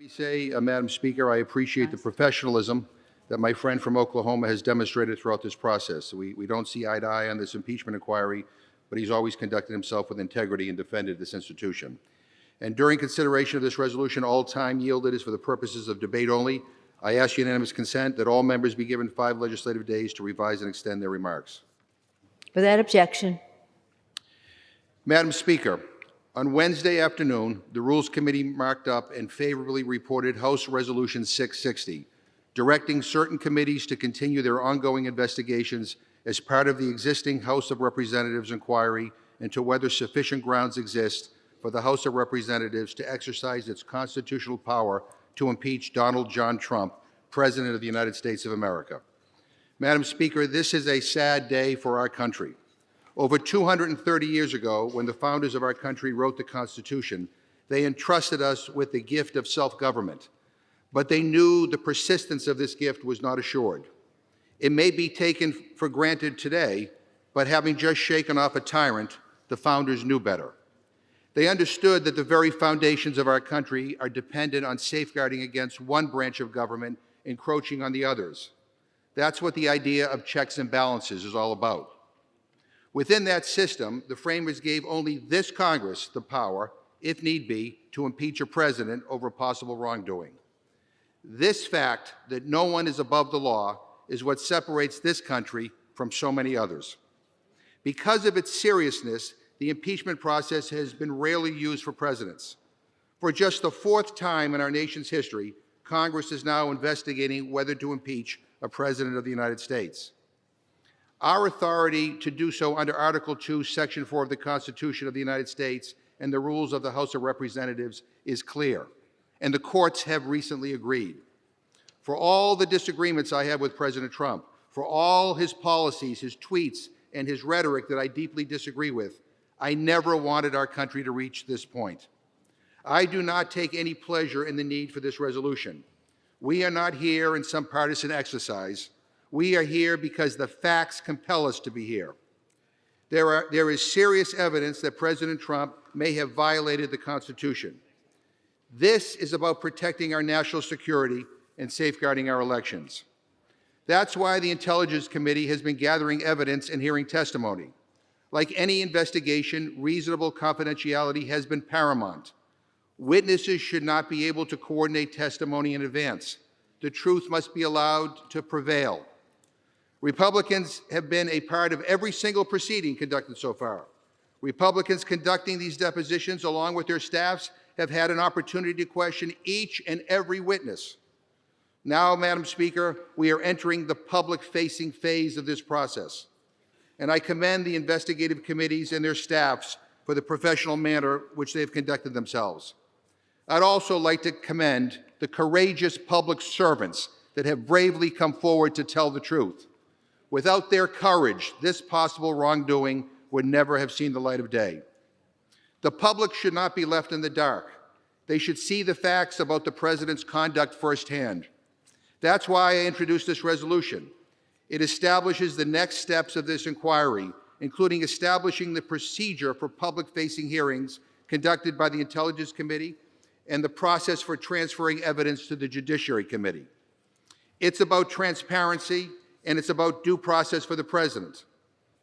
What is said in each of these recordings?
me say, Madam Speaker, I appreciate the professionalism that my friend from Oklahoma has demonstrated throughout this process. We don't see eye to eye on this impeachment inquiry, but he's always conducted himself with integrity and defended this institution. And during consideration of this resolution, all time yielded is for the purposes of debate only. I ask unanimous consent that all members be given 5 legislative days to revise and extend their remarks. Without objection. Madam Speaker, on Wednesday afternoon, the Rules Committee marked up and favorably reported House Resolution 660, directing certain committees to continue their ongoing investigations as part of the existing House of Representatives inquiry into whether sufficient grounds exist for the House of Representatives to exercise its constitutional power to impeach Donald John Trump, President of the United States of America. Madam Speaker, this is a sad day for our country. Over 230 years ago, when the founders of our country wrote the Constitution, they entrusted us with the gift of self-government, but they knew the persistence of this gift was not assured. It may be taken for granted today, but having just shaken off a tyrant, the founders knew better. They understood that the very foundations of our country are dependent on safeguarding against one branch of government encroaching on the others. That's what the idea of checks and balances is all about. Within that system, the framers gave only this Congress the power, if need be, to impeach a president over possible wrongdoing. This fact that no one is above the law is what separates this country from so many others. Because of its seriousness, the impeachment process has been rarely used for presidents. For just the 4th time in our nation's history, Congress is now investigating whether to impeach a president of the United States. Our authority to do so under Article 2, Section 4 of the Constitution of the United States and the rules of the House of Representatives is clear, and the courts have recently agreed. For all the disagreements I have with President Trump, for all his policies, his tweets, and his rhetoric that I deeply disagree with, I never wanted our country to reach this point. I do not take any pleasure in the need for this resolution. We are not here in some partisan exercise. We are here because the facts compel us to be here. There is serious evidence that President Trump may have violated the Constitution. This is about protecting our national security and safeguarding our elections. That's why the Intelligence Committee has been gathering evidence and hearing testimony. Like any investigation, reasonable confidentiality has been paramount. Witnesses should not be able to coordinate testimony in advance. The truth must be allowed to prevail. Republicans have been a part of every single proceeding conducted so far. Republicans conducting these depositions, along with their staffs, have had an opportunity to question each and every witness. Now, Madam Speaker, we are entering the public-facing phase of this process, and I commend the investigative committees and their staffs for the professional manner which they have conducted themselves. I'd also like to commend the courageous public servants that have bravely come forward to tell the truth. Without their courage, this possible wrongdoing would never have seen the light of day. The public should not be left in the dark. They should see the facts about the president's conduct firsthand. That's why I introduced this resolution. It establishes the next steps of this inquiry, including establishing the procedure for public-facing hearings conducted by the Intelligence Committee and the process for transferring evidence to the Judiciary Committee. It's about transparency, and it's about due process for the president.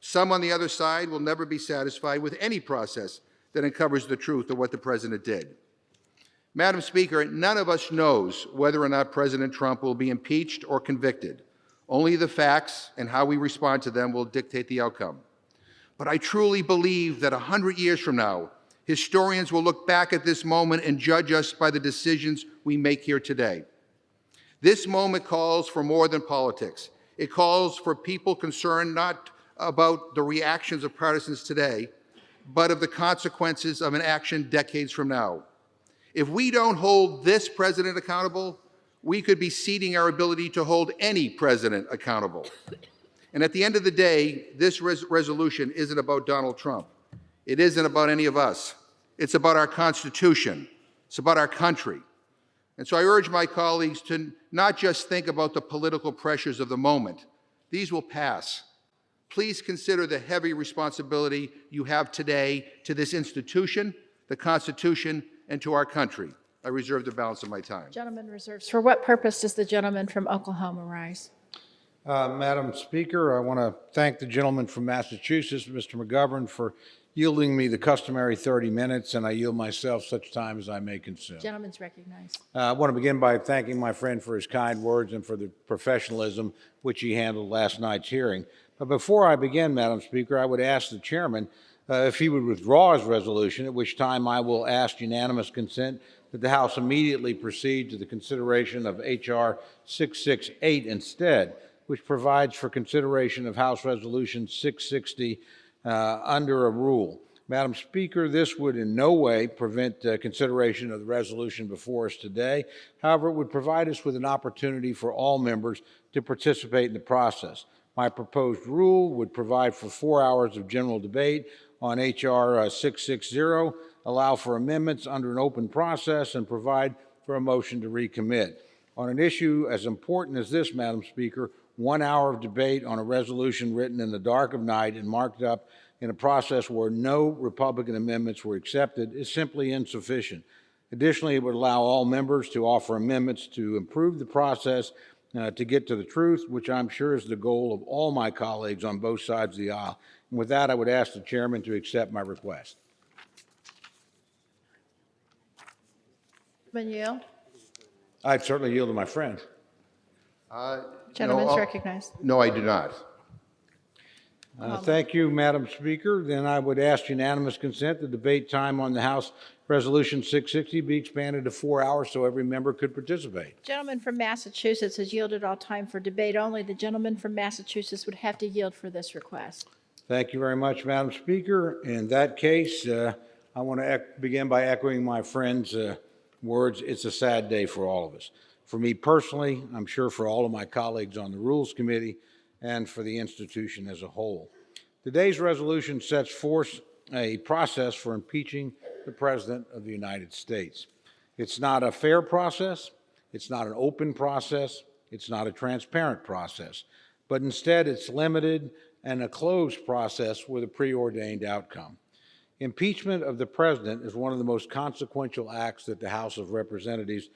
Some on the other side will never be satisfied with any process that uncovers the truth of what the president did. Madam Speaker, none of us knows whether or not President Trump will be impeached or convicted. Only the facts and how we respond to them will dictate the outcome. But I truly believe that 100 years from now, historians will look back at this moment and judge us by the decisions we make here today. This moment calls for more than politics. It calls for people concerned not about the reactions of partisans today, but of the consequences of an action decades from now. If we don't hold this president accountable, we could be ceding our ability to hold any president accountable. And at the end of the day, this resolution isn't about Donald Trump. It isn't about any of us. It's about our Constitution. It's about our country. And so I urge my colleagues to not just think about the political pressures of the moment. These will pass. Please consider the heavy responsibility you have today to this institution, the Constitution, and to our country. I reserve the balance of my time. Gentleman reserves. For what purpose does the gentleman from Oklahoma rise? Madam Speaker, I want to thank the gentleman from Massachusetts, Mr. McGovern, for yielding me the customary 30 minutes, and I yield myself such time as I may consume. Gentleman's recognized. I want to begin by thanking my friend for his kind words and for the professionalism which he handled last night's hearing. But before I begin, Madam Speaker, I would ask the chairman if he would withdraw his resolution, at which time I will ask unanimous consent that the House immediately proceed to the consideration of H.R. 668 instead, which provides for consideration of House Resolution 660 under a rule. Madam Speaker, this would in no way prevent consideration of the resolution before us today. However, it would provide us with an opportunity for all members to participate in the process. My proposed rule would provide for 4 hours of general debate on H.R. 660, allow for amendments under an open process, and provide for a motion to recommit. On an issue as important as this, Madam Speaker, 1 hour of debate on a resolution written in the dark of night and marked up in a process where no Republican amendments were accepted is simply insufficient. Additionally, it would allow all members to offer amendments to improve the process to get to the truth, which I'm sure is the goal of all my colleagues on both sides of the aisle. And with that, I would ask the chairman to accept my request. Gentleman yield. I'd certainly yield to my friend. Gentleman's recognized. No, I do not. Thank you, Madam Speaker. Then I would ask unanimous consent the debate time on the House Resolution 660 be expanded to 4 hours so every member could participate. Gentleman from Massachusetts has yielded all time for debate only. The gentleman from Massachusetts would have to yield for this request. Thank you very much, Madam Speaker. In that case, I want to begin by echoing my friend's words. It's a sad day for all of us. For me personally, I'm sure for all of my colleagues on the Rules Committee, and for the institution as a whole. Today's resolution sets forth a process for impeaching the President of the United States. It's not a fair process, it's not an open process, it's not a transparent process, but instead it's limited and a closed process with a preordained outcome. Impeachment of the President is one of the most consequential acts that the House of Representatives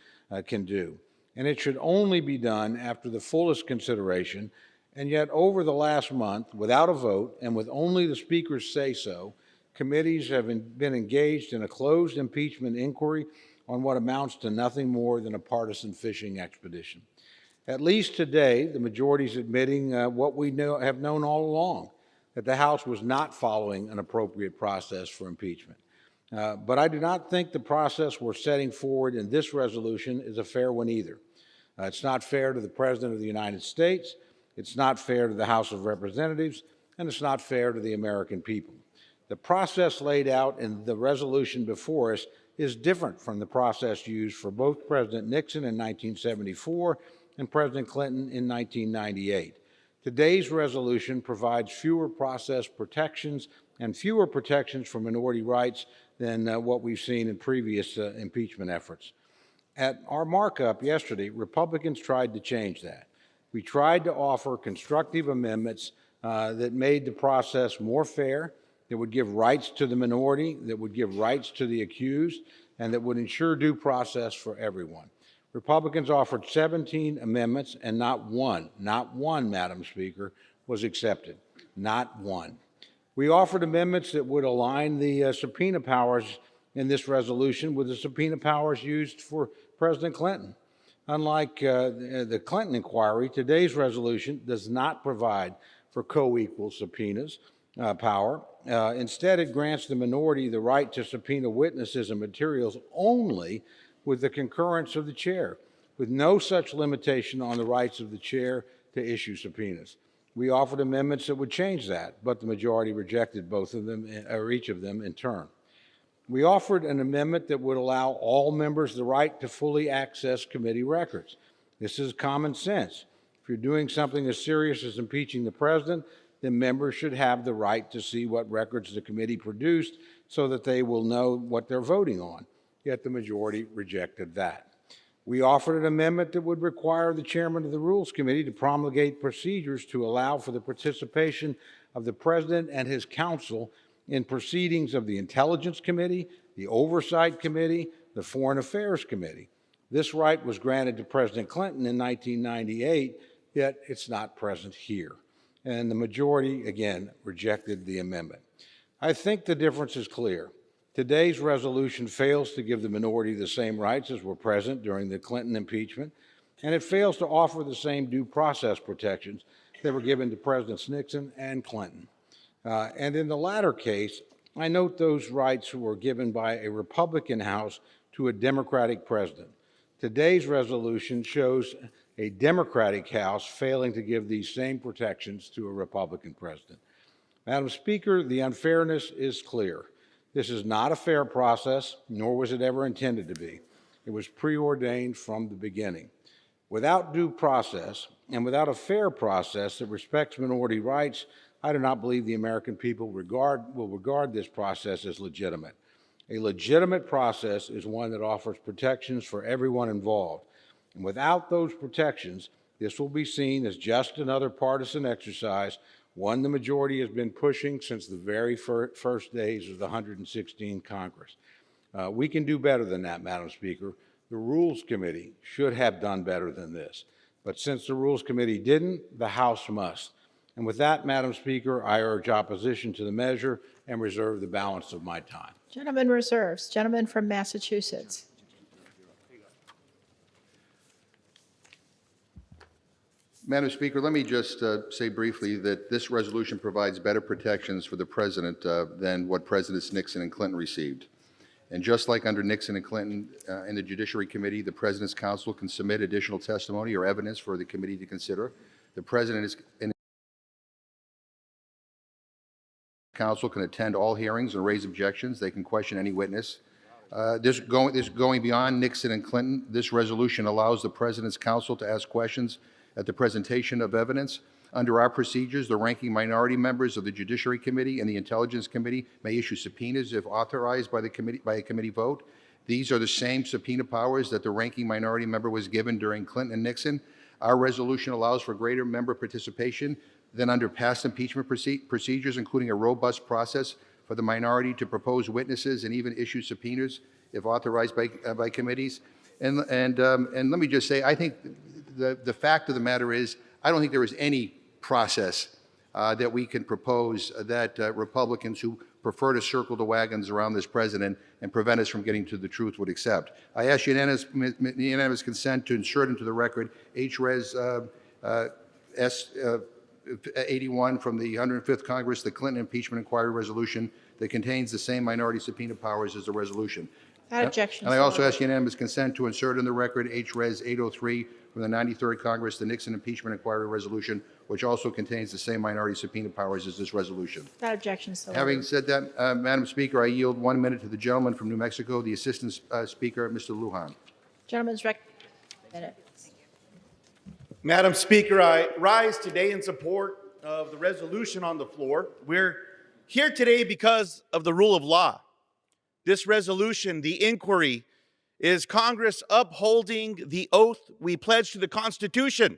can do, and it should only be done after the fullest consideration. And yet, over the last month, without a vote and with only the Speaker's say-so, committees have been engaged in a closed impeachment inquiry on what amounts to nothing more than a partisan fishing expedition. At least today, the majority is admitting what we have known all along, that the House was not following an appropriate process for impeachment. But I do not think the process we're setting forward in this resolution is a fair one either. It's not fair to the President of the United States. It's not fair to the House of Representatives, and it's not fair to the American people. The process laid out in the resolution before us is different from the process used for both President Nixon in 1974 and President Clinton in 1998. Today's resolution provides fewer process protections and fewer protections for minority rights than what we've seen in previous impeachment efforts. At our markup yesterday, Republicans tried to change that. We tried to offer constructive amendments that made the process more fair, that would give rights to the minority, that would give rights to the accused, and that would ensure due process for everyone. Republicans offered 17 amendments, and not one, Madam Speaker, was accepted. Not one. We offered amendments that would align the subpoena powers in this resolution with the subpoena powers used for President Clinton. Unlike the Clinton inquiry, today's resolution does not provide for co-equal subpoenas power. Instead, it grants the minority the right to subpoena witnesses and materials only with the concurrence of the chair, with no such limitation on the rights of the chair to issue subpoenas. We offered amendments that would change that, but the majority rejected both of them, or each of them in turn. We offered an amendment that would allow all members the right to fully access committee records. This is common sense. If you're doing something as serious as impeaching the president, then members should have the right to see what records the committee produced so that they will know what they're voting on. Yet the majority rejected that. We offered an amendment that would require the chairman of the Rules Committee to promulgate procedures to allow for the participation of the president and his counsel in proceedings of the Intelligence Committee, the Oversight Committee, the Foreign Affairs Committee. This right was granted to President Clinton in 1998, yet it's not present here. And the majority, again, rejected the amendment. I think the difference is clear. Today's resolution fails to give the minority the same rights as were present during the Clinton impeachment, and it fails to offer the same due process protections that were given to Presidents Nixon and Clinton. And in the latter case, I note those rights were given by a Republican House to a Democratic president. Today's resolution shows a Democratic House failing to give these same protections to a Republican president. Madam Speaker, the unfairness is clear. This is not a fair process, nor was it ever intended to be. It was preordained from the beginning. Without due process and without a fair process that respects minority rights, I do not believe the American people will regard this process as legitimate. A legitimate process is one that offers protections for everyone involved. And without those protections, this will be seen as just another partisan exercise, one the majority has been pushing since the very first days of the 116th Congress. We can do better than that, Madam Speaker. The Rules Committee should have done better than this. But since the Rules Committee didn't, the House must. And with that, Madam Speaker, I urge opposition to the measure and reserve the balance of my time. Gentleman reserves. Gentleman from Massachusetts. Madam Speaker, let me just say briefly that this resolution provides better protections for the President than what Presidents Nixon and Clinton received. And just like under Nixon and Clinton in the Judiciary Committee, the President's Counsel can submit additional testimony or evidence for the committee to consider. The President and Counsel can attend all hearings and raise objections. They can question any witness. This going beyond Nixon and Clinton, this resolution allows the President's Counsel to ask questions at the presentation of evidence. Under our procedures, the ranking minority members of the Judiciary Committee and the Intelligence Committee may issue subpoenas if authorized by a committee vote. These are the same subpoena powers that the ranking minority member was given during Clinton and Nixon. Our resolution allows for greater member participation than under past impeachment procedures, including a robust process for the minority to propose witnesses and even issue subpoenas if authorized by committees. And let me just say, I think the fact of the matter is, I don't think there is any process that we can propose that Republicans who prefer to circle the wagons around this president and prevent us from getting to the truth would accept. I ask unanimous consent to insert into the record H-Res S81 from the 105th Congress, the Clinton impeachment inquiry resolution that contains the same minority subpoena powers as the resolution. Without objection. And I also ask unanimous consent to insert in the record H-Res 803 from the 93rd Congress, the Nixon impeachment inquiry resolution, which also contains the same minority subpoena powers as this resolution. Without objection, so Having ordered. said that, Madam Speaker, I yield 1 minute to the gentleman from New Mexico, the Assistant Speaker, Mr. Lujan. Gentleman's recommended. Madam Speaker, I rise today in support of the resolution on the floor. We're here today because of the rule of law. This resolution, the inquiry, is Congress upholding the oath we pledged to the Constitution.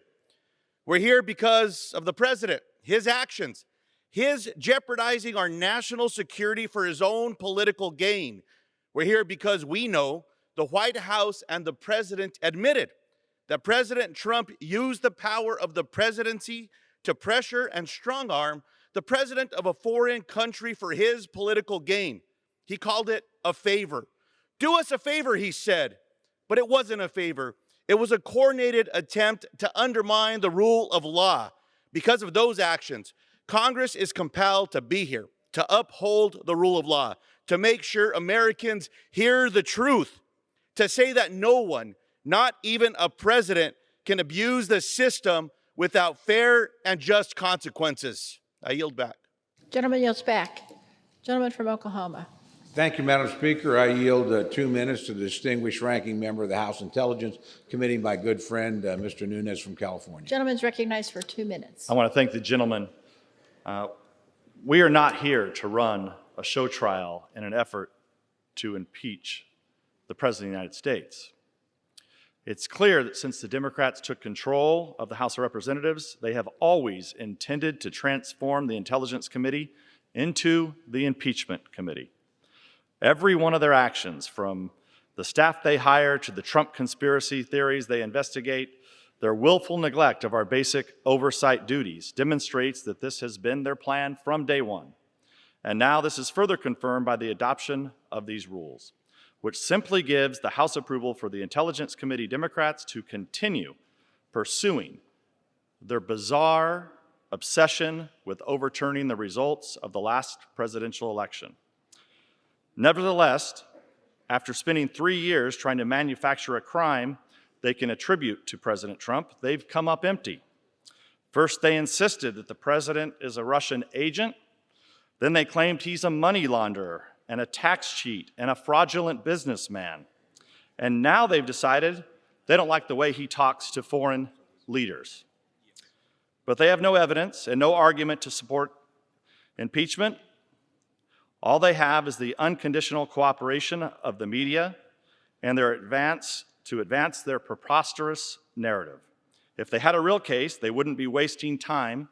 We're here because of the president, his actions, his jeopardizing our national security for his own political gain. We're here because we know the White House and the president admitted that President Trump used the power of the presidency to pressure and strong-arm the president of a foreign country for his political gain. He called it a favor. Do us a favor, he said, but it wasn't a favor. It was a coordinated attempt to undermine the rule of law. Because of those actions, Congress is compelled to be here, to uphold the rule of law, to make sure Americans hear the truth, to say that no one, not even a president, can abuse the system without fair and just consequences. I yield back. Gentleman yields back. Gentleman from Oklahoma. Thank you, Madam Speaker. I yield 2 minutes to the distinguished ranking member of the House Intelligence Committee, my good friend, Mr. Nunes from California. Gentleman's recognized for 2 minutes. I want to thank the gentleman. We are not here to run a show trial in an effort to impeach the President of the United States. It's clear that since the Democrats took control of the House of Representatives, they have always intended to transform the Intelligence Committee into the Impeachment Committee. Every one of their actions, from the staff they hire to the Trump conspiracy theories they investigate, their willful neglect of our basic oversight duties demonstrates that this has been their plan from day one. And now this is further confirmed by the adoption of these rules, which simply gives the House approval for the Intelligence Committee Democrats to continue pursuing their bizarre obsession with overturning the results of the last presidential election. Nevertheless, after spending 3 years trying to manufacture a crime they can attribute to President Trump, they've come up empty. First, they insisted that the president is a Russian agent. Then they claimed he's a money launderer and a tax cheat and a fraudulent businessman. And now they've decided they don't like the way he talks to foreign leaders. But they have no evidence and no argument to support impeachment. All they have is the unconditional cooperation of the media and their to advance their preposterous narrative. If they had a real case, they wouldn't be wasting time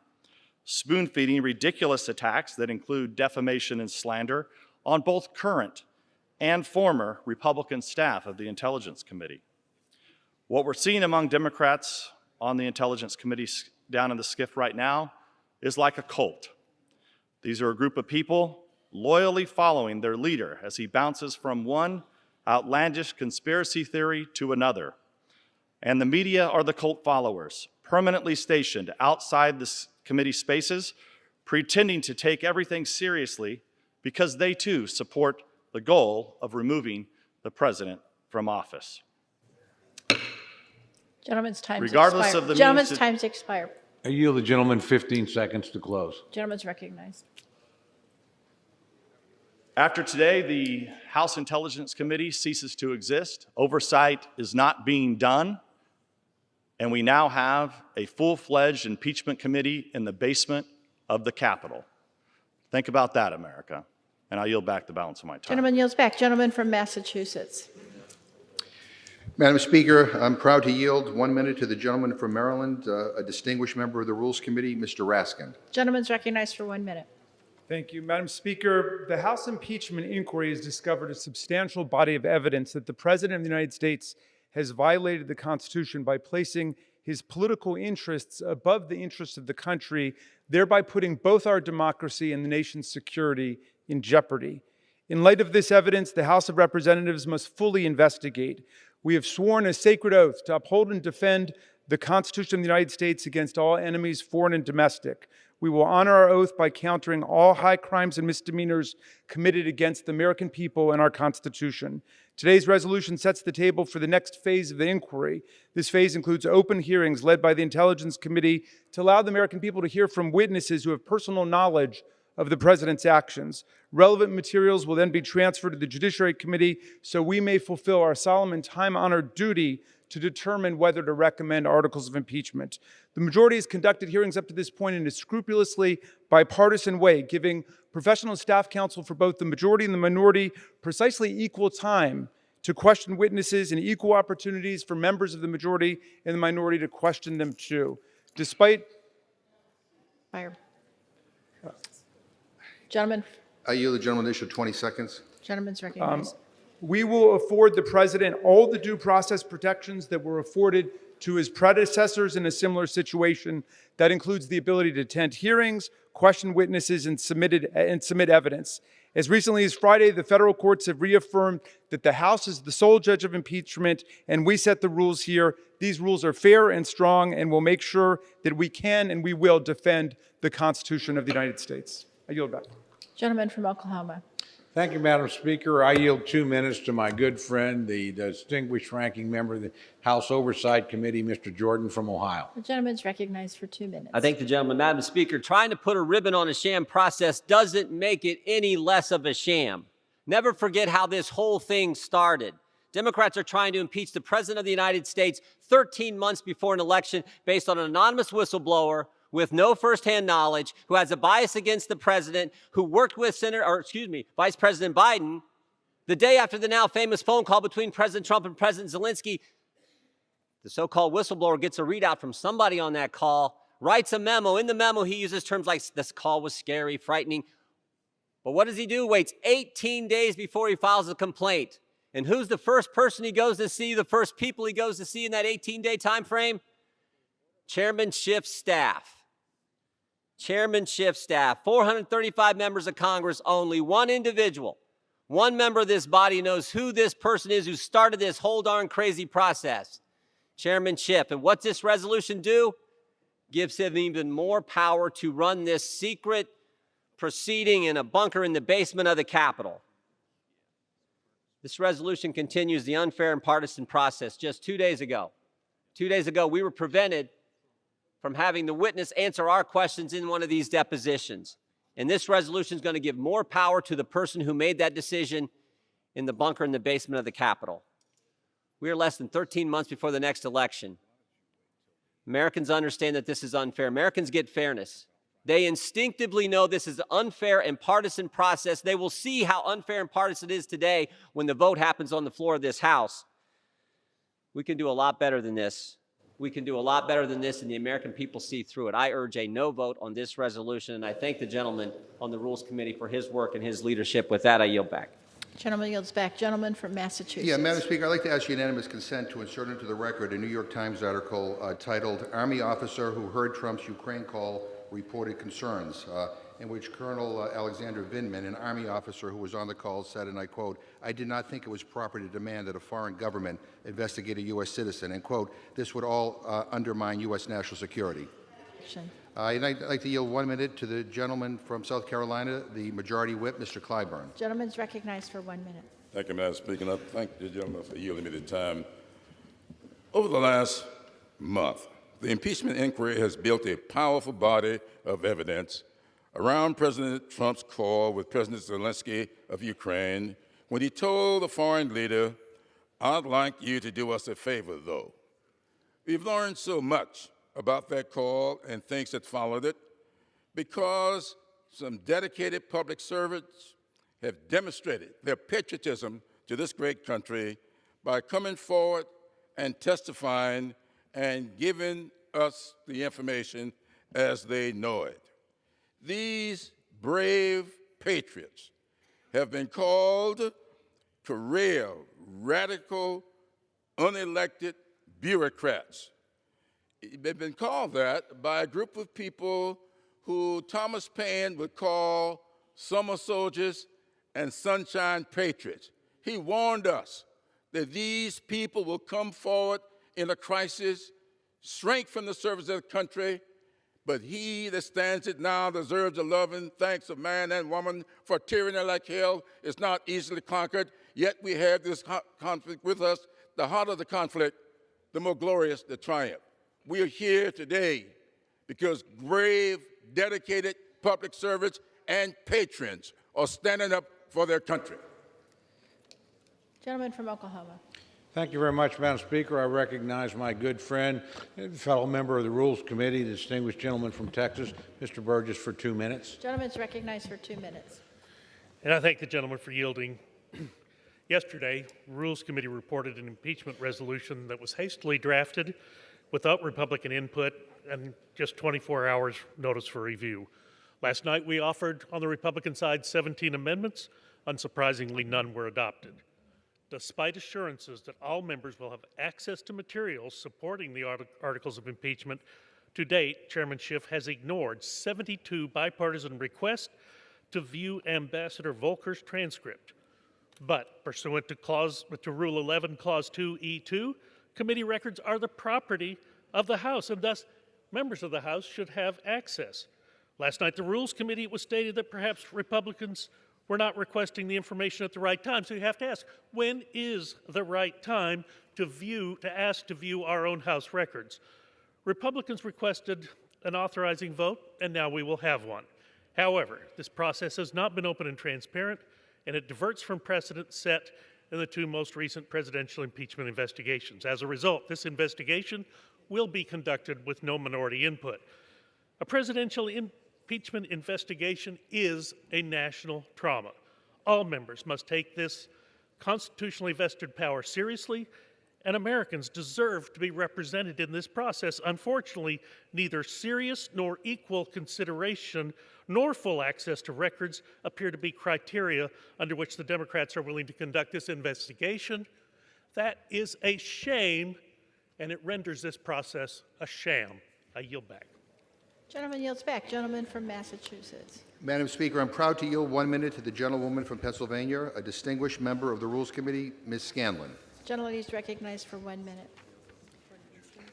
spoon-feeding ridiculous attacks that include defamation and slander on both current and former Republican staff of the Intelligence Committee. What we're seeing among Democrats on the Intelligence Committee down in the SCIF right now is like a cult. These are a group of people loyally following their leader as he bounces from one outlandish conspiracy theory to another. And the media are the cult followers, permanently stationed outside the committee spaces, pretending to take everything seriously because they too support the goal of removing the president from office. Gentleman's time's Regardless expired. of the Gentleman's means time's expired. I yield the gentleman 15 seconds to close. Gentleman's recognized. After today, the House Intelligence Committee ceases to exist. Oversight is not being done. And we now have a full-fledged impeachment committee in the basement of the Capitol. Think about that, America. And I'll yield back the balance of my time. Gentleman yields back. Gentleman from Massachusetts. Madam Speaker, I'm proud to yield 1 minute to the gentleman from Maryland, a distinguished member of the Rules Committee, Mr. Raskin. Gentleman's recognized for 1 minute. Thank you, Madam Speaker. The House impeachment inquiry has discovered a substantial body of evidence that the President of the United States has violated the Constitution by placing his political interests above the interests of the country, thereby putting both our democracy and the nation's security in jeopardy. In light of this evidence, the House of Representatives must fully investigate. We have sworn a sacred oath to uphold and defend the Constitution of the United States against all enemies, foreign and domestic. We will honor our oath by countering all high crimes and misdemeanors committed against the American people and our Constitution. Today's resolution sets the table for the next phase of the inquiry. This phase includes open hearings led by the Intelligence Committee to allow the American people to hear from witnesses who have personal knowledge of the President's actions. Relevant materials will then be transferred to the Judiciary Committee so we may fulfill our solemn and time-honored duty to determine whether to recommend articles of impeachment. The majority has conducted hearings up to this point in a scrupulously bipartisan way, giving professional staff counsel for both the majority and the minority precisely equal time to question witnesses and equal opportunities for members of the majority and the minority to question them too. Despite... Fire. Gentleman. I yield the gentleman additional 20 seconds. Gentleman's recognized. We will afford the President all the due process protections that were afforded to his predecessors in a similar situation. That includes the ability to attend hearings, question witnesses, and submit evidence. As recently as Friday, the federal courts have reaffirmed that the House is the sole judge of impeachment, and we set the rules here. These rules are fair and strong, and will make sure that we can and we will defend the Constitution of the United States. I yield back. Gentleman from Oklahoma. Thank you, Madam Speaker. I yield 2 minutes to my good friend, the distinguished ranking member of the House Oversight Committee, Mr. Jordan from Ohio. The gentleman's recognized for 2 minutes. I thank the gentleman. Madam Speaker, trying to put a ribbon on a sham process doesn't make it any less of a sham. Never forget how this whole thing started. Democrats are trying to impeach the President of the United States 13 months before an election based on an anonymous whistleblower with no firsthand knowledge, who has a bias against the president, who worked with Vice President Biden. The day after the now famous phone call between President Trump and President Zelensky, the so-called whistleblower gets a readout from somebody on that call, writes a memo. In the memo, he uses terms like, this call was scary, frightening. But what does he do? Waits 18 days before he files a complaint. And who's the first person he goes to see, the first people he goes to see in that 18-day time frame? Chairman Schiff's staff. Chairman Schiff's staff. 435 members of Congress, only one individual, one member of this body knows who this person is who started this whole darn crazy process. Chairman Schiff. And what's this resolution do? Gives him even more power to run this secret proceeding in a bunker in the basement of the Capitol. This resolution continues the unfair and partisan process. Just 2 days ago, we were prevented from having the witness answer our questions in one of these depositions. And this resolution is going to give more power to the person who made that decision in the bunker in the basement of the Capitol. We are less than 13 months before the next election. Americans understand that this is unfair. Americans get fairness. They instinctively know this is an unfair and partisan process. They will see how unfair and partisan it is today when the vote happens on the floor of this House. We can do a lot better than this. We can do a lot better than this, and the American people see through it. I urge a no vote on this resolution, and I thank the gentleman on the Rules Committee for his work and his leadership. With that, I yield back. Gentleman yields back. Gentleman from Massachusetts. Yeah, Madam Speaker, I'd like to ask unanimous consent to insert into the record a New York Times article titled "Army Officer Who Heard Trump's Ukraine Call Reported Concerns," in which Colonel Alexander Vindman, an Army officer who was on the call, said, and I quote, "I did not think it was proper to demand that a foreign government investigate a U.S. citizen," and quote, "This would all undermine U.S. national security." And I'd like to yield 1 minute to the gentleman from South Carolina, the Majority Whip, Mr. Clyburn. Gentleman's recognized for 1 minute. Thank you, Madam Speaker. And I thank the gentleman for yielding me the time. Over the last month, the impeachment inquiry has built a powerful body of evidence around President Trump's call with President Zelensky of Ukraine when he told the foreign leader, "I'd like you to do us a favor, though." We've learned so much about that call and things that followed it because some dedicated public servants have demonstrated their patriotism to this great country by coming forward and testifying and giving us the information as they know it. These brave patriots have been called career, radical, unelected bureaucrats. They've been called that by a group of people who Thomas Paine would call summer soldiers and sunshine patriots. He warned us that these people will come forward in a crisis, shrink from the service of the country, but he that stands it now deserves the love and thanks of man and woman, for tyranny like hell is not easily conquered, yet we have this conflict with us. The harder the conflict, the more glorious the triumph. We are here today because brave, dedicated public servants and patrons are standing up for their country. Gentleman from Oklahoma. Thank you very much, Madam Speaker. I recognize my good friend and fellow member of the Rules Committee, the distinguished gentleman from Texas, Mr. Burgess, for 2 minutes. Gentleman's recognized for 2 minutes. And I thank the gentleman for yielding. Yesterday, Rules Committee reported an impeachment resolution that was hastily drafted without Republican input and just 24 hours notice for review. Last night, we offered on the Republican side 17 amendments. Unsurprisingly, none were adopted. Despite assurances that all members will have access to materials supporting the articles of impeachment, to date, Chairman Schiff has ignored 72 bipartisan requests to view Ambassador Volker's transcript. But pursuant to Rule 11, Clause 2E2, committee records are the property of the House, and thus members of the House should have access. Last night, the Rules Committee, it was stated that perhaps Republicans were not requesting the information at the right time. So you have to ask, when is the right time to ask to view our own House records? Republicans requested an authorizing vote, and now we will have one. However, this process has not been open and transparent, and it diverts from precedent set in the two most recent presidential impeachment investigations. As a result, this investigation will be conducted with no minority input. A presidential impeachment investigation is a national trauma. All members must take this constitutionally vested power seriously and Americans deserve to be represented in this process. Unfortunately, neither serious nor equal consideration nor full access to records appear to be criteria under which the Democrats are willing to conduct this investigation. That is a shame, and it renders this process a sham. I yield back. Gentleman yields back. Gentleman from Massachusetts. Madam Speaker, I'm proud to yield 1 minute to the gentlewoman from Pennsylvania, a distinguished member of the Rules Committee, Ms. Scanlon. Gentleman is recognized for 1 minute.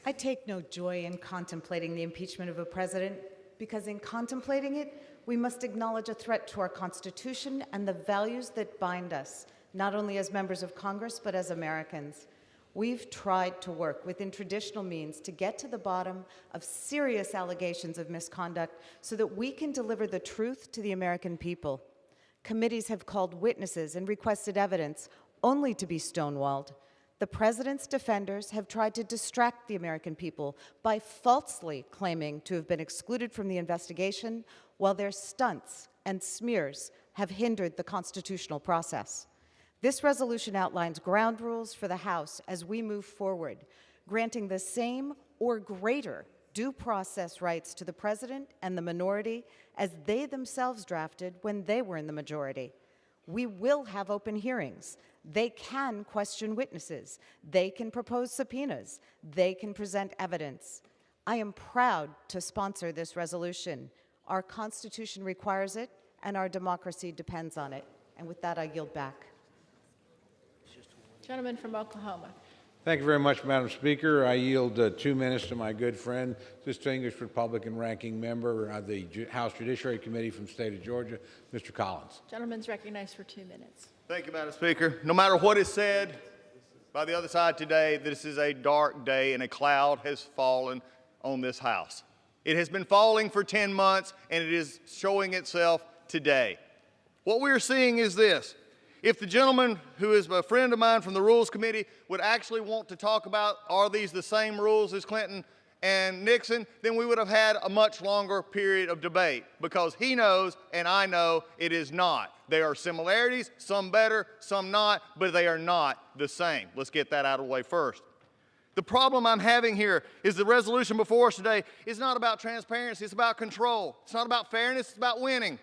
I take no joy in contemplating the impeachment of a president because in contemplating it, we must acknowledge a threat to our Constitution and the values that bind us, not only as members of Congress, but as Americans. We've tried to work within traditional means to get to the bottom of serious allegations of misconduct so that we can deliver the truth to the American people. Committees have called witnesses and requested evidence only to be stonewalled. The president's defenders have tried to distract the American people by falsely claiming to have been excluded from the investigation, while their stunts and smears have hindered the constitutional process. This resolution outlines ground rules for the House as we move forward, granting the same or greater due process rights to the president and the minority as they themselves drafted when they were in the majority. We will have open hearings. They can question witnesses. They can propose subpoenas. They can present evidence. I am proud to sponsor this resolution. Our Constitution requires it, and our democracy depends on it. And with that, I yield back. Gentleman from Oklahoma. Thank you very much, Madam Speaker. I yield 2 minutes to my good friend, distinguished Republican ranking member of the House Judiciary Committee from the state of Georgia, Mr. Collins. Gentleman's recognized for 2 minutes. Thank you, Madam Speaker. No matter what is said by the other side today, this is a dark day and a cloud has fallen on this House. It has been falling for 10 months and it is showing itself today. What we are seeing is this. If the gentleman who is a friend of mine from the Rules Committee would actually want to talk about are these the same rules as Clinton and Nixon, then we would have had a much longer period of debate because he knows and I know it is not. There are similarities, some better, some not, but they are not the same. Let's get that out of the way first. The problem I'm having here is the resolution before us today is not about transparency, it's about control. It's not about fairness, it's about winning.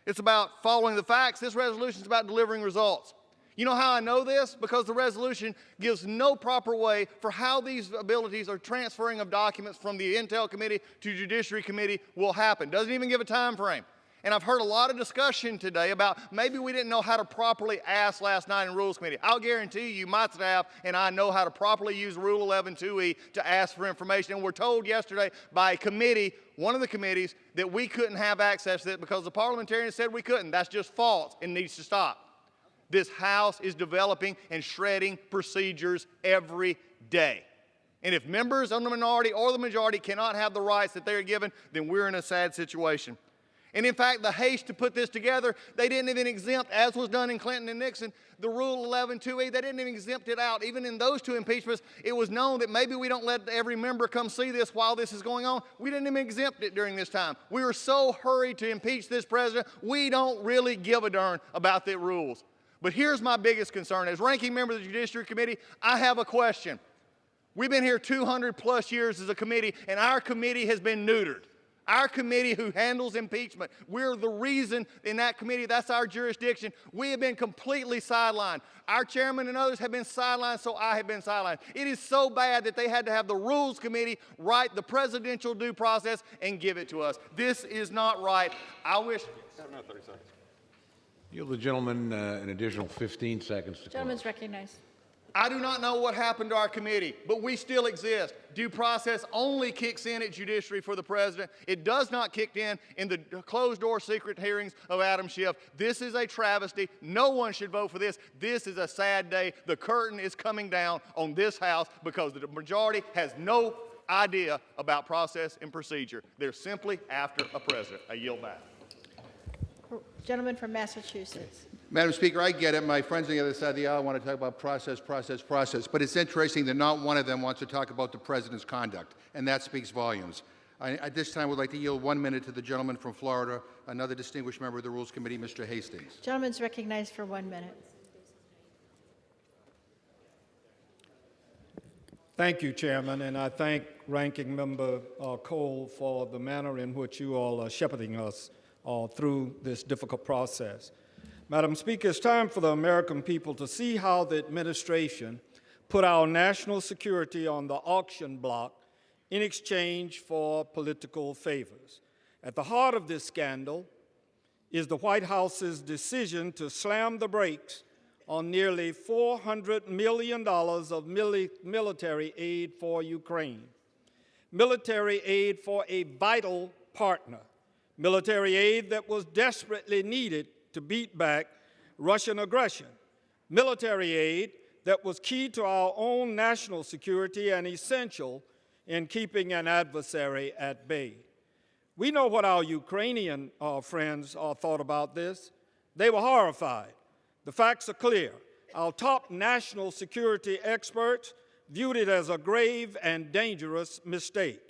It's about following the facts. This resolution is about delivering results. You know how I know this? Because the resolution gives no proper way for how these abilities or transferring of documents from the Intel Committee to Judiciary Committee will happen. Doesn't even give a time frame. And I've heard a lot of discussion today about maybe we didn't know how to properly ask last night in Rules Committee. I'll guarantee you my staff and I know how to properly use Rule 11-2E to ask for information. And we're told yesterday by a committee, one of the committees, that we couldn't have access to it because the parliamentarians said we couldn't. That's just false and needs to stop. This House is developing and shredding procedures every day. And if members of the minority or the majority cannot have the rights that they are given, then we're in a sad situation. And in fact, the haste to put this together, they didn't even exempt, as was done in Clinton and Nixon, the Rule 11-2E. They didn't even exempt it out. Even in those two impeachments, it was known that maybe we don't let every member come see this while this is going on. We didn't even exempt it during this time. We were so hurried to impeach this president, we don't really give a darn about the rules. But here's my biggest concern. As ranking member of the Judiciary Committee, I have a question. We've been here 200 plus years as a committee, and our committee has been neutered. Our committee who handles impeachment, we're the reason in that committee, that's our jurisdiction. We have been completely sidelined. Our chairman and others have been sidelined, so I have been sidelined. It is so bad that they had to have the Rules Committee write the presidential due process and give it to us. This is not right. I wish... Another 30 seconds. Yield the gentleman an additional 15 seconds to Gentleman's close. recognized. I do not know what happened to our committee, but we still exist. Due process only kicks in at judiciary for the president. It does not kick in the closed-door secret hearings of Adam Schiff. This is a travesty. No one should vote for this. This is a sad day. The curtain is coming down on this House because the majority has no idea about process and procedure. They're simply after a president. I yield back. Gentleman from Massachusetts. Madam Speaker, I get it. My friends on the other side of the aisle want to talk about process. But it's interesting that not one of them wants to talk about the president's conduct, and that speaks volumes. At this time, I would like to yield 1 minute to the gentleman from Florida, another distinguished member of the Rules Committee, Mr. Hastings. Gentleman's recognized for 1 minute. Thank you, Chairman, and I thank Ranking Member Cole for the manner in which you all are shepherding us through this difficult process. Madam Speaker, it's time for the American people to see how the administration put our national security on the auction block in exchange for political favors. At the heart of this scandal is the White House's decision to slam the brakes on nearly $400 million of military aid for Ukraine. Military aid for a vital partner. Military aid that was desperately needed to beat back Russian aggression. Military aid that was key to our own national security and essential in keeping an adversary at bay. We know what our Ukrainian friends thought about this. They were horrified. The facts are clear. Our top national security experts viewed it as a grave and dangerous mistake.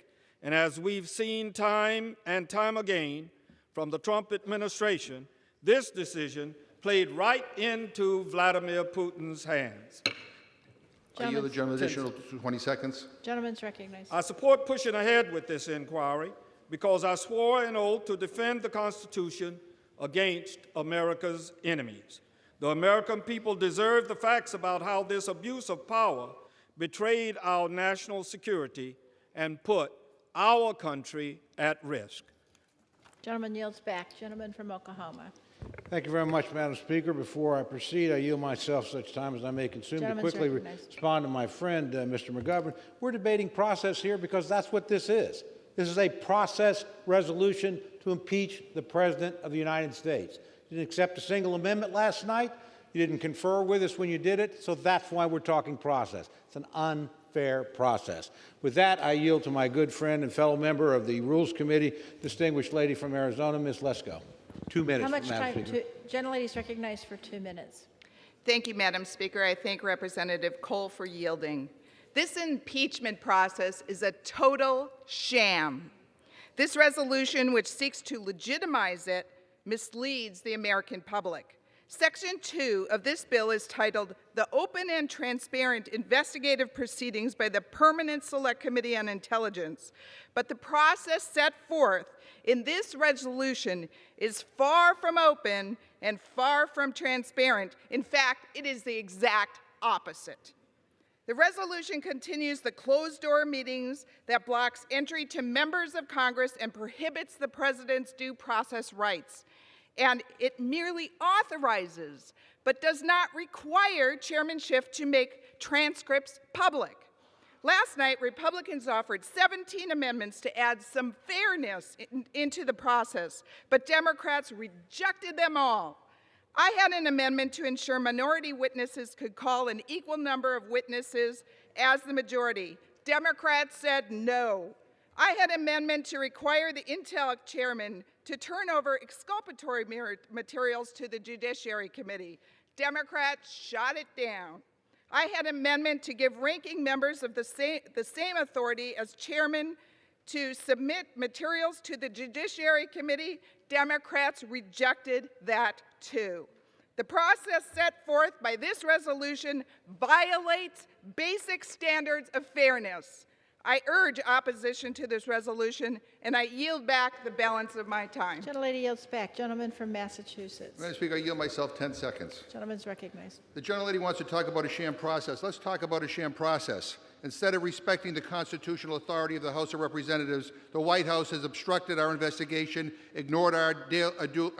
And as we've seen time and time again from the Trump administration, this decision played right into Vladimir Putin's hands. I yield the gentleman additional 20 seconds. Gentleman's recognized. I support pushing ahead with this inquiry because I swore an oath to defend the Constitution against America's enemies. The American people deserve the facts about how this abuse of power betrayed our national security and put our country at risk. Gentleman yields back. Gentleman from Oklahoma. Thank you very much, Madam Speaker. Before I proceed, I yield myself such time as I may consume to Gentleman's quickly recognized. respond to my friend, Mr. McGovern. We're debating process here because that's what this is. This is a process resolution to impeach the President of the United States. You didn't accept a single amendment last night. You didn't confer with us when you did it, so that's why we're talking process. It's an unfair process. With that, I yield to my good friend and fellow member of the Rules Committee, distinguished lady from Arizona, Ms. Lesko. 2 minutes, How much Madam time? Speaker. Gentlelady is recognized for 2 minutes. Thank you, Madam Speaker. I thank Representative Cole for yielding. This impeachment process is a total sham. This resolution, which seeks to legitimize it, misleads the American public. Section 2 of this bill is titled, "The Open and Transparent Investigative Proceedings by the Permanent Select Committee on Intelligence." But the process set forth in this resolution is far from open and far from transparent. In fact, it is the exact opposite. The resolution continues the closed-door meetings that blocks entry to members of Congress and prohibits the president's due process rights. And it merely authorizes, but does not require Chairman Schiff to make transcripts public. Last night, Republicans offered 17 amendments to add some fairness into the process, but Democrats rejected them all. I had an amendment to ensure minority witnesses could call an equal number of witnesses as the majority. Democrats said no. I had an amendment to require the Intel chairman to turn over exculpatory materials to the Judiciary Committee. Democrats shot it down. I had an amendment to give ranking members of the same authority as chairman to submit materials to the Judiciary Committee. Democrats rejected that too. The process set forth by this resolution violates basic standards of fairness. I urge opposition to this resolution, and I yield back the balance of my time. Gentlelady yields back. Gentleman from Massachusetts. Madam Speaker, I yield myself 10 seconds. Gentleman's recognized. The gentlelady wants to talk about a sham process. Let's talk about a sham process. Instead of respecting the constitutional authority of the House of Representatives, the White House has obstructed our investigation, ignored our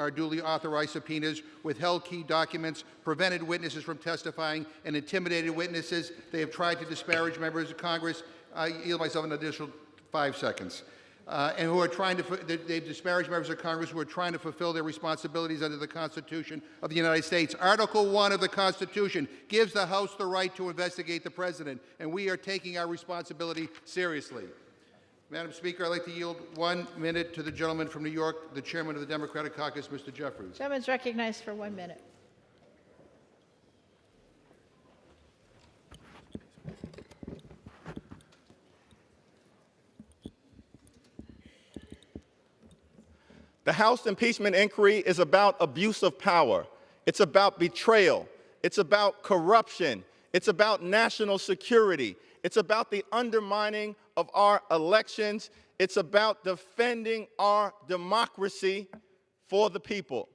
duly authorized subpoenas, withheld key documents, prevented witnesses from testifying, and intimidated witnesses. They have tried to disparage members of Congress. I yield myself an additional 5 seconds. And who are trying to, they've disparaged members of Congress who are trying to fulfill their responsibilities under the Constitution of the United States. Article 1 of the Constitution gives the House the right to investigate the President, and we are taking our responsibility seriously. Madam Speaker, I'd like to yield 1 minute to the gentleman from New York, the chairman of the Democratic Caucus, Mr. Jeffries. Gentleman's recognized for 1 minute. The House impeachment inquiry is about abuse of power. It's about betrayal. It's about corruption. It's about national security. It's about the undermining of our elections. It's about defending our democracy for the people.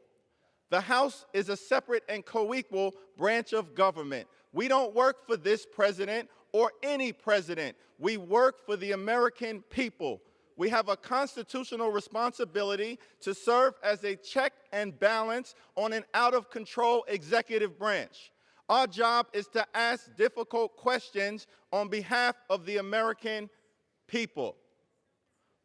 The House is a separate and co-equal branch of government. We don't work for this president or any president. We work for the American people. We have a constitutional responsibility to serve as a check and balance on an out-of-control executive branch. Our job is to ask difficult questions on behalf of the American people.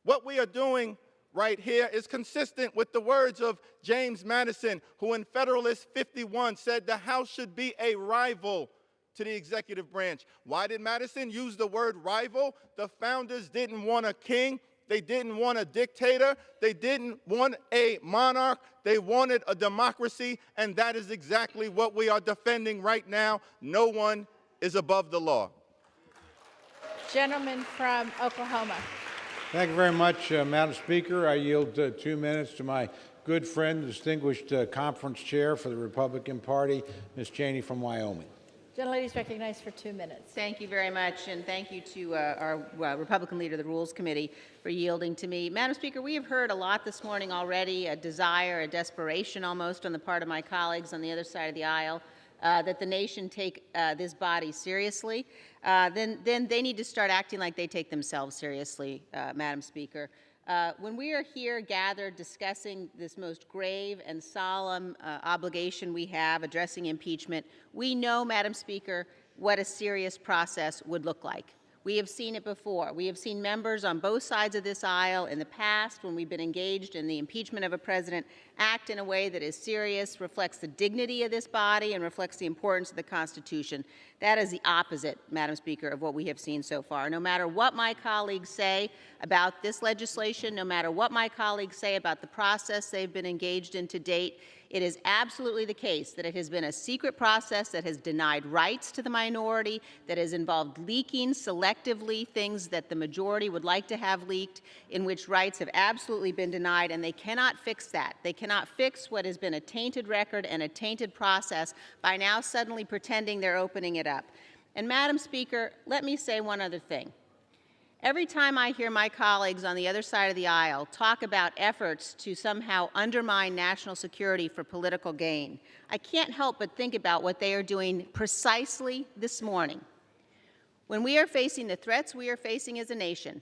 What we are doing right here is consistent with the words of James Madison, who in Federalist 51 said the House should be a rival to the executive branch. Why did Madison use the word rival? The founders didn't want a king. They didn't want a dictator. They didn't want a monarch. They wanted a democracy, and that is exactly what we are defending right now. No one is above the law. Gentleman from Oklahoma. Thank you very much, Madam Speaker. I yield 2 minutes to my good friend, distinguished conference chair for the Republican Party, Ms. Cheney from Wyoming. Gentlelady is recognized for 2 minutes. Thank you very much, and thank you to our Republican leader of the Rules Committee for yielding to me. Madam Speaker, we have heard a lot this morning already, a desire, a desperation almost on the part of my colleagues on the other side of the aisle that the nation take this body seriously. Then they need to start acting like they take themselves seriously, Madam Speaker. When we are here gathered discussing this most grave and solemn obligation we have, addressing impeachment, we know, Madam Speaker, what a serious process would look like. We have seen it before. We have seen members on both sides of this aisle in the past, when we've been engaged in the impeachment of a president, act in a way that is serious, reflects the dignity of this body, and reflects the importance of the Constitution. That is the opposite, Madam Speaker, of what we have seen so far. No matter what my colleagues say about this legislation, no matter what my colleagues say about the process they've been engaged in to date, it is absolutely the case that it has been a secret process that has denied rights to the minority, that has involved leaking selectively things that the majority would like to have leaked, in which rights have absolutely been denied, and they cannot fix that. They cannot fix what has been a tainted record and a tainted process by now suddenly pretending they're opening it up. And Madam Speaker, let me say one other thing. Every time I hear my colleagues on the other side of the aisle talk about efforts to somehow undermine national security for political gain, I can't help but think about what they are doing precisely this morning. When we are facing the threats we are facing as a nation,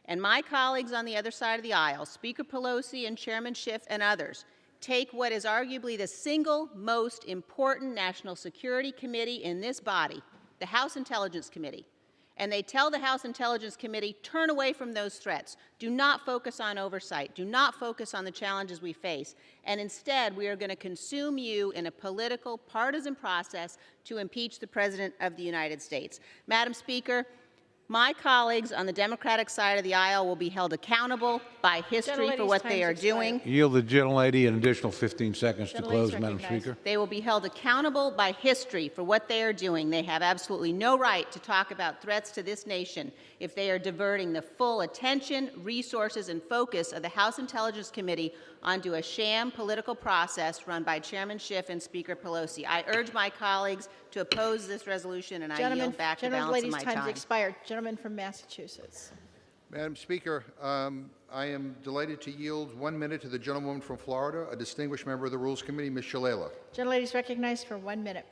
and my colleagues on the other side of the aisle, Speaker Pelosi and Chairman Schiff and others, take what is arguably the single most important national security committee in this body, the House Intelligence Committee, and they tell the House Intelligence Committee, turn away from those threats. Do not focus on oversight. Do not focus on the challenges we face. And instead, we are going to consume you in a political, partisan process to impeach the President of the United States. Madam Speaker, my colleagues on the Democratic side of the aisle will be held accountable by history for what they are doing. Yield the gentlelady an additional 15 seconds to close, Madam Speaker. They will be held accountable by history for what they are doing. They have absolutely no right to talk about threats to this nation if they are diverting the full attention, resources, and focus of the House Intelligence Committee onto a sham political process run by Chairman Schiff and Speaker Pelosi. I urge my colleagues to oppose this resolution, and I yield back the balance of my time. Time's expired. Gentleman from Massachusetts. Madam Speaker, I am delighted to yield 1 minute to the gentlewoman from Florida, a distinguished member of the Rules Committee, Ms. Shalala. Gentlelady is recognized for 1 minute.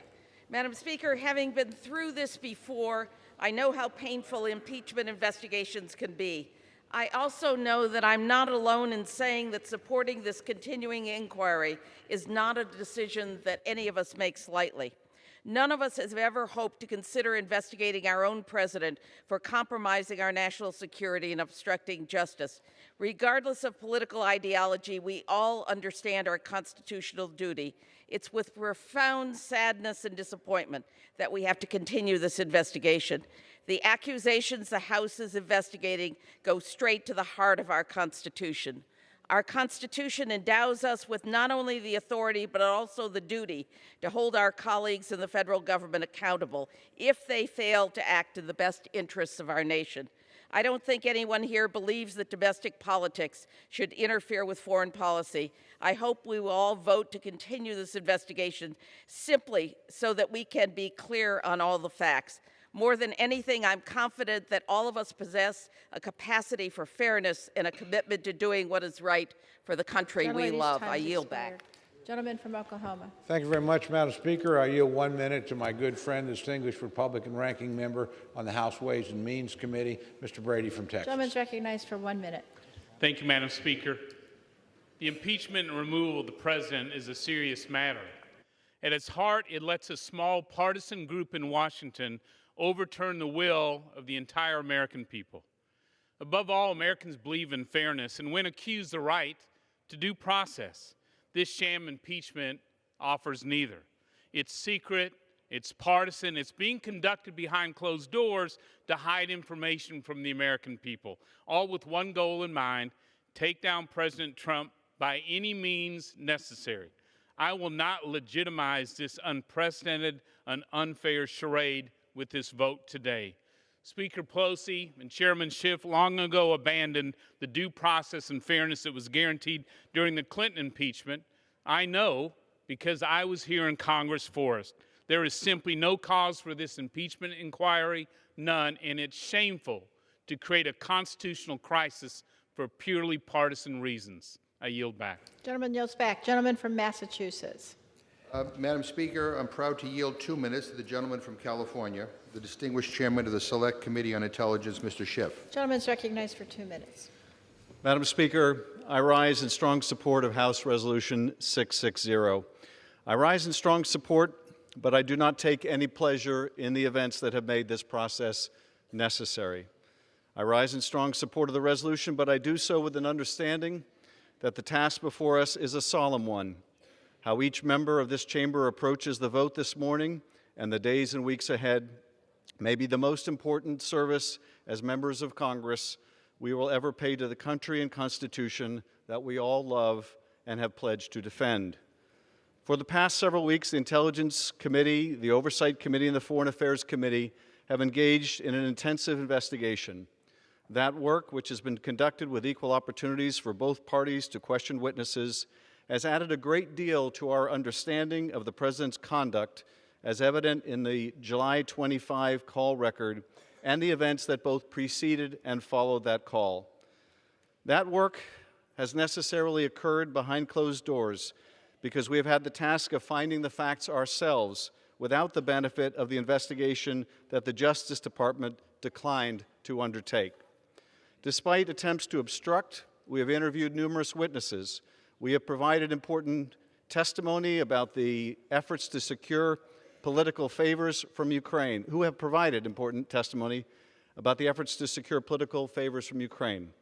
Madam Speaker, having been through this before, I know how painful impeachment investigations can be. I also know that I'm not alone in saying that supporting this continuing inquiry is not a decision that any of us makes lightly. None of us has ever hoped to consider investigating our own president for compromising our national security and obstructing justice. Regardless of political ideology, we all understand our constitutional duty. It's with profound sadness and disappointment that we have to continue this investigation. The accusations the House is investigating go straight to the heart of our Constitution. Our Constitution endows us with not only the authority, but also the duty to hold our colleagues in the federal government accountable if they fail to act in the best interests of our nation. I don't think anyone here believes that domestic politics should interfere with foreign policy. I hope we will all vote to continue this investigation simply so that we can be clear on all the facts. More than anything, I'm confident that all of us possess a capacity for fairness and a commitment to doing what is right for the country we Gentlelady's love. time I has yield expired. back. Gentleman from Oklahoma. Thank you very much, Madam Speaker. I yield 1 minute to my good friend, distinguished Republican ranking member on the House Ways and Means Committee, Mr. Brady from Texas. Gentleman's recognized for 1 minute. Thank you, Madam Speaker. The impeachment and removal of the president is a serious matter. At its heart, it lets a small partisan group in Washington overturn the will of the entire American people. Above all, Americans believe in fairness, and when accused the right to due process, this sham impeachment offers neither. It's secret, it's partisan, it's being conducted behind closed doors to hide information from the American people, all with one goal in mind: take down President Trump by any means necessary. I will not legitimize this unprecedented and unfair charade with this vote today. Speaker Pelosi and Chairman Schiff long ago abandoned the due process and fairness that was guaranteed during the Clinton impeachment. I know because I was here in Congress for it. There is simply no cause for this impeachment inquiry, none, and it's shameful to create a constitutional crisis for purely partisan reasons. I yield back. Gentleman yields back. Gentleman from Massachusetts. Madam Speaker, I'm proud to yield 2 minutes to the gentleman from California, the distinguished chairman of the Select Committee on Intelligence, Mr. Schiff. Gentleman's recognized for 2 minutes. Madam Speaker, I rise in strong support of House Resolution 660. I rise in strong support, but I do not take any pleasure in the events that have made this process necessary. I rise in strong support of the resolution, but I do so with an understanding that the task before us is a solemn one. How each member of this chamber approaches the vote this morning and the days and weeks ahead may be the most important service as members of Congress we will ever pay to the country and Constitution that we all love and have pledged to defend. For the past several weeks, the Intelligence Committee, the Oversight Committee, and the Foreign Affairs Committee have engaged in an intensive investigation. That work, which has been conducted with equal opportunities for both parties to question witnesses, has added a great deal to our understanding of the President's conduct, as evident in the July 25 call record and the events that both preceded and followed that call. That work has necessarily occurred behind closed doors because we have had the task of finding the facts ourselves without the benefit of the investigation that the Justice Department declined to undertake. Despite attempts to obstruct, we have interviewed numerous witnesses. We have provided important testimony about the efforts to secure political favors from Ukraine, who have provided important testimony about the efforts to secure political favors from Ukraine.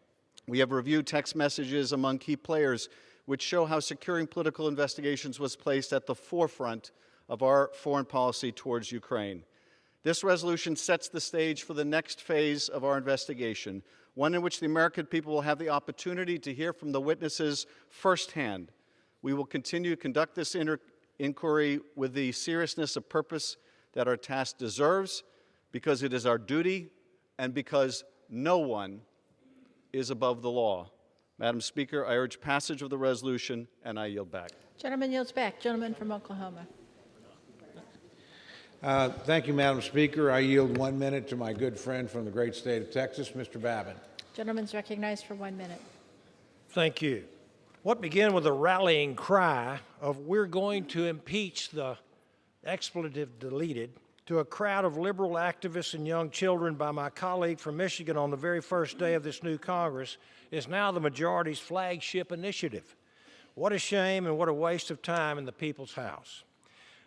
We have reviewed text messages among key players which show how securing political investigations was placed at the forefront of our foreign policy towards Ukraine. This resolution sets the stage for the next phase of our investigation, one in which the American people will have the opportunity to hear from the witnesses firsthand. We will continue to conduct this inquiry with the seriousness of purpose that our task deserves, because it is our duty and because no one is above the law. Madam Speaker, I urge passage of the resolution, and I yield back. Gentleman yields back. Gentleman from Oklahoma. Thank you, Madam Speaker. I yield 1 minute to my good friend from the great state of Texas, Mr. Babin. Gentleman's recognized for 1 minute. Thank you. What began with a rallying cry of "we're going to impeach the expletive deleted" to a crowd of liberal activists and young children by my colleague from Michigan on the very first day of this new Congress is now the majority's flagship initiative. What a shame and what a waste of time in the people's house.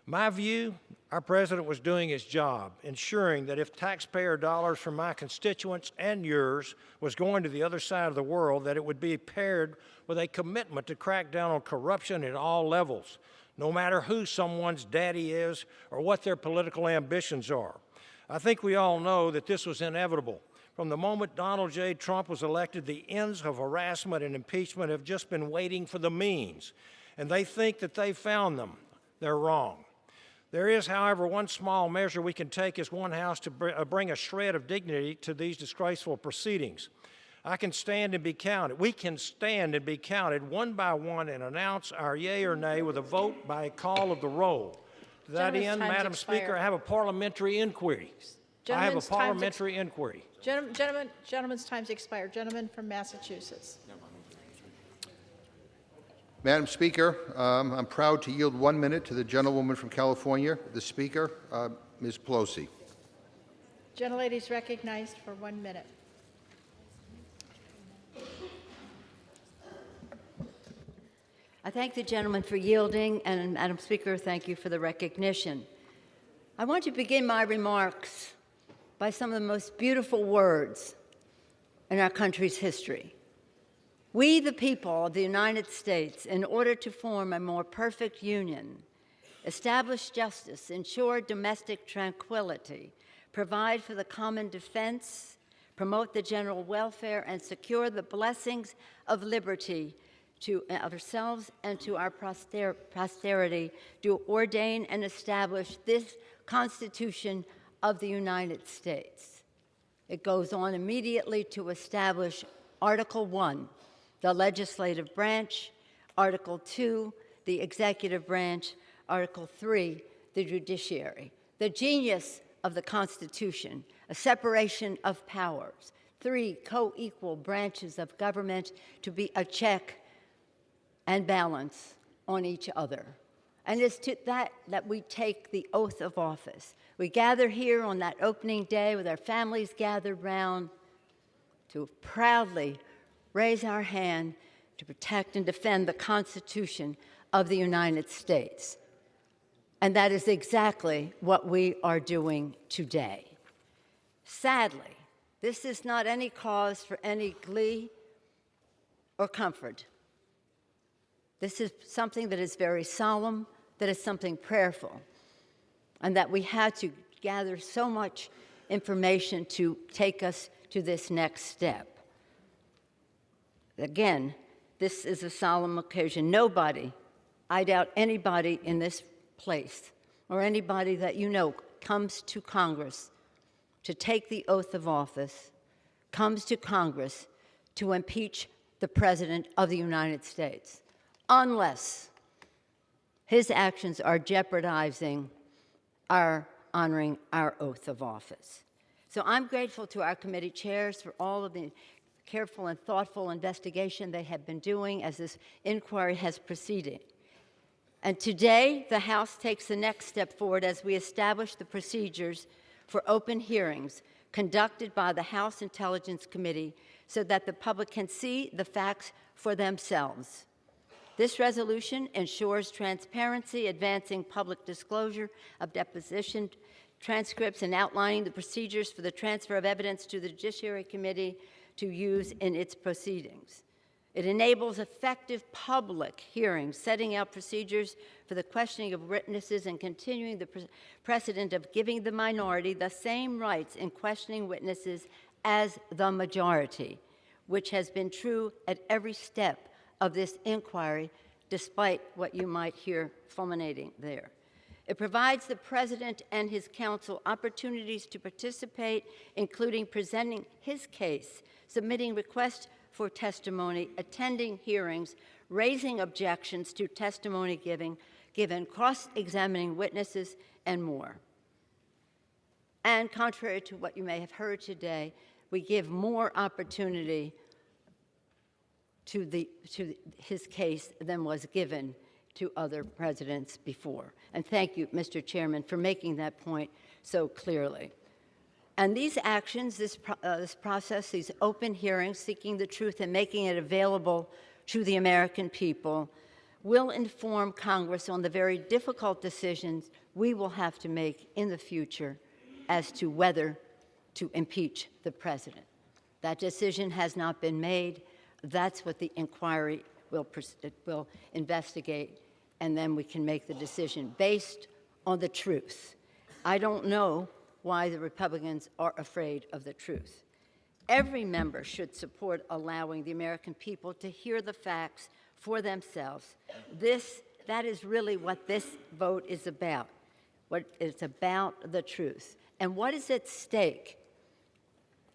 My view, our president was doing his job, ensuring that if taxpayer dollars from my constituents and yours was going to the other side of the world, that it would be paired with a commitment to crack down on corruption at all levels, no matter who someone's daddy is or what their political ambitions are. I think we all know that this was inevitable. From the moment Donald J. Trump was elected, the ends of harassment and impeachment have just been waiting for the means, and they think that they found them. They're wrong. There is, however, one small measure we can take as one house to bring a shred of dignity to these disgraceful proceedings. I can stand and be counted. We can stand and be counted one by one and announce our yea or nay with a vote by a call of the roll. To that end, Madam Speaker, I have a parliamentary inquiry. I have a Gentleman's time's parliamentary inquiry. Gentleman's time's expired. Gentleman from Massachusetts. Madam Speaker, I'm proud to yield 1 minute to the gentlewoman from California, the Speaker, Ms. Pelosi. Gentlelady is recognized for 1 minute. I thank the gentleman for yielding, and Madam Speaker, thank you for the recognition. I want to begin my remarks by some of the most beautiful words in our country's history. We, the people of the United States, in order to form a more perfect union, establish justice, ensure domestic tranquility, provide for the common defense, promote the general welfare, and secure the blessings of liberty to ourselves and to our posterity, do ordain and establish this Constitution of the United States. It goes on immediately to establish Article 1, the legislative branch, Article 2, the executive branch, Article 3, the judiciary. The genius of the Constitution, a separation of powers, 3 co-equal branches of government to be a check and balance on each other. And it's to that we take the oath of office. We gather here on that opening day with our families gathered round to proudly raise our hand to protect and defend the Constitution of the United States. And that is exactly what we are doing today. Sadly, this is not any cause for any glee or comfort. This is something that is very solemn, that is something prayerful, and that we had to gather so much information to take us to this next step. Again, this is a solemn occasion. Nobody, I doubt anybody in this place or anybody that you know comes to Congress to take the oath of office, comes to Congress to impeach the President of the United States, unless his actions are jeopardizing our honoring our oath of office. So I'm grateful to our committee chairs for all of the careful and thoughtful investigation they have been doing as this inquiry has proceeded. And today, the House takes the next step forward as we establish the procedures for open hearings conducted by the House Intelligence Committee so that the public can see the facts for themselves. This resolution ensures transparency, advancing public disclosure of deposition transcripts, and outlining the procedures for the transfer of evidence to the Judiciary Committee to use in its proceedings. It enables effective public hearings, setting out procedures for the questioning of witnesses and continuing the precedent of giving the minority the same rights in questioning witnesses as the majority, which has been true at every step of this inquiry, despite what you might hear fulminating there. It provides the President and his counsel opportunities to participate, including presenting his case, submitting requests for testimony, attending hearings, raising objections to testimony given, cross-examining witnesses, and more. And contrary to what you may have heard today, we give more opportunity to his case than was given to other presidents before. And thank you, Mr. Chairman, for making that point so clearly. And these actions, this process, these open hearings, seeking the truth and making it available to the American people, will inform Congress on the very difficult decisions we will have to make in the future as to whether to impeach the president. That decision has not been made. That's what the inquiry will investigate, and then we can make the decision based on the truth. I don't know why the Republicans are afraid of the truth. Every member should support allowing the American people to hear the facts for themselves. That is really what this vote is about. It's about the truth. And what is at stake?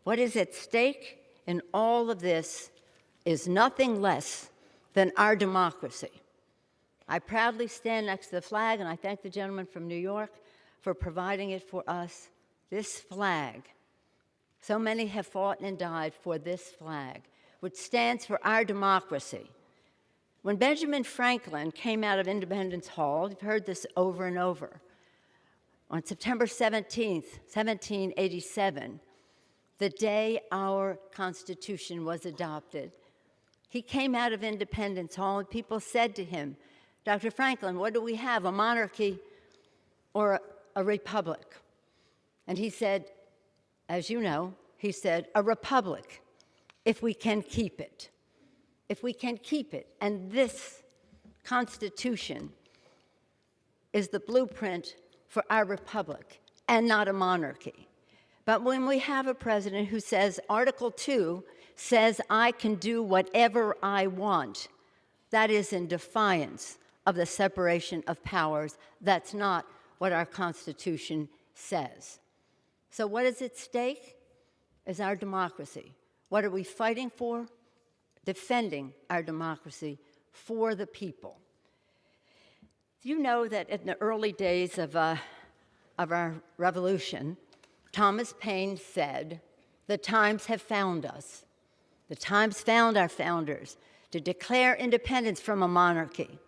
What is at stake in all of this is nothing less than our democracy. I proudly stand next to the flag, and I thank the gentleman from New York for providing it for us. this flag. So many have fought and died for this flag, which stands for our democracy. When Benjamin Franklin came out of Independence Hall, you've heard this over and over, on September 17th, 1787, the day our Constitution was adopted, he came out of Independence Hall and people said to him, Dr. Franklin, what do we have, a monarchy or a republic? And he said, as you know, he said, a republic, if we can keep it. If we can keep it. And this Constitution is the blueprint for our republic and not a monarchy. But when we have a president who says, Article 2 says I can do whatever I want, that is in defiance of the separation of powers. That's not what our Constitution says. So what is at stake is our democracy. What are we fighting for? Defending our democracy for the people. You know that in the early days of our revolution, Thomas Paine said, the times have found us. The times found our founders to declare independence from a monarchy,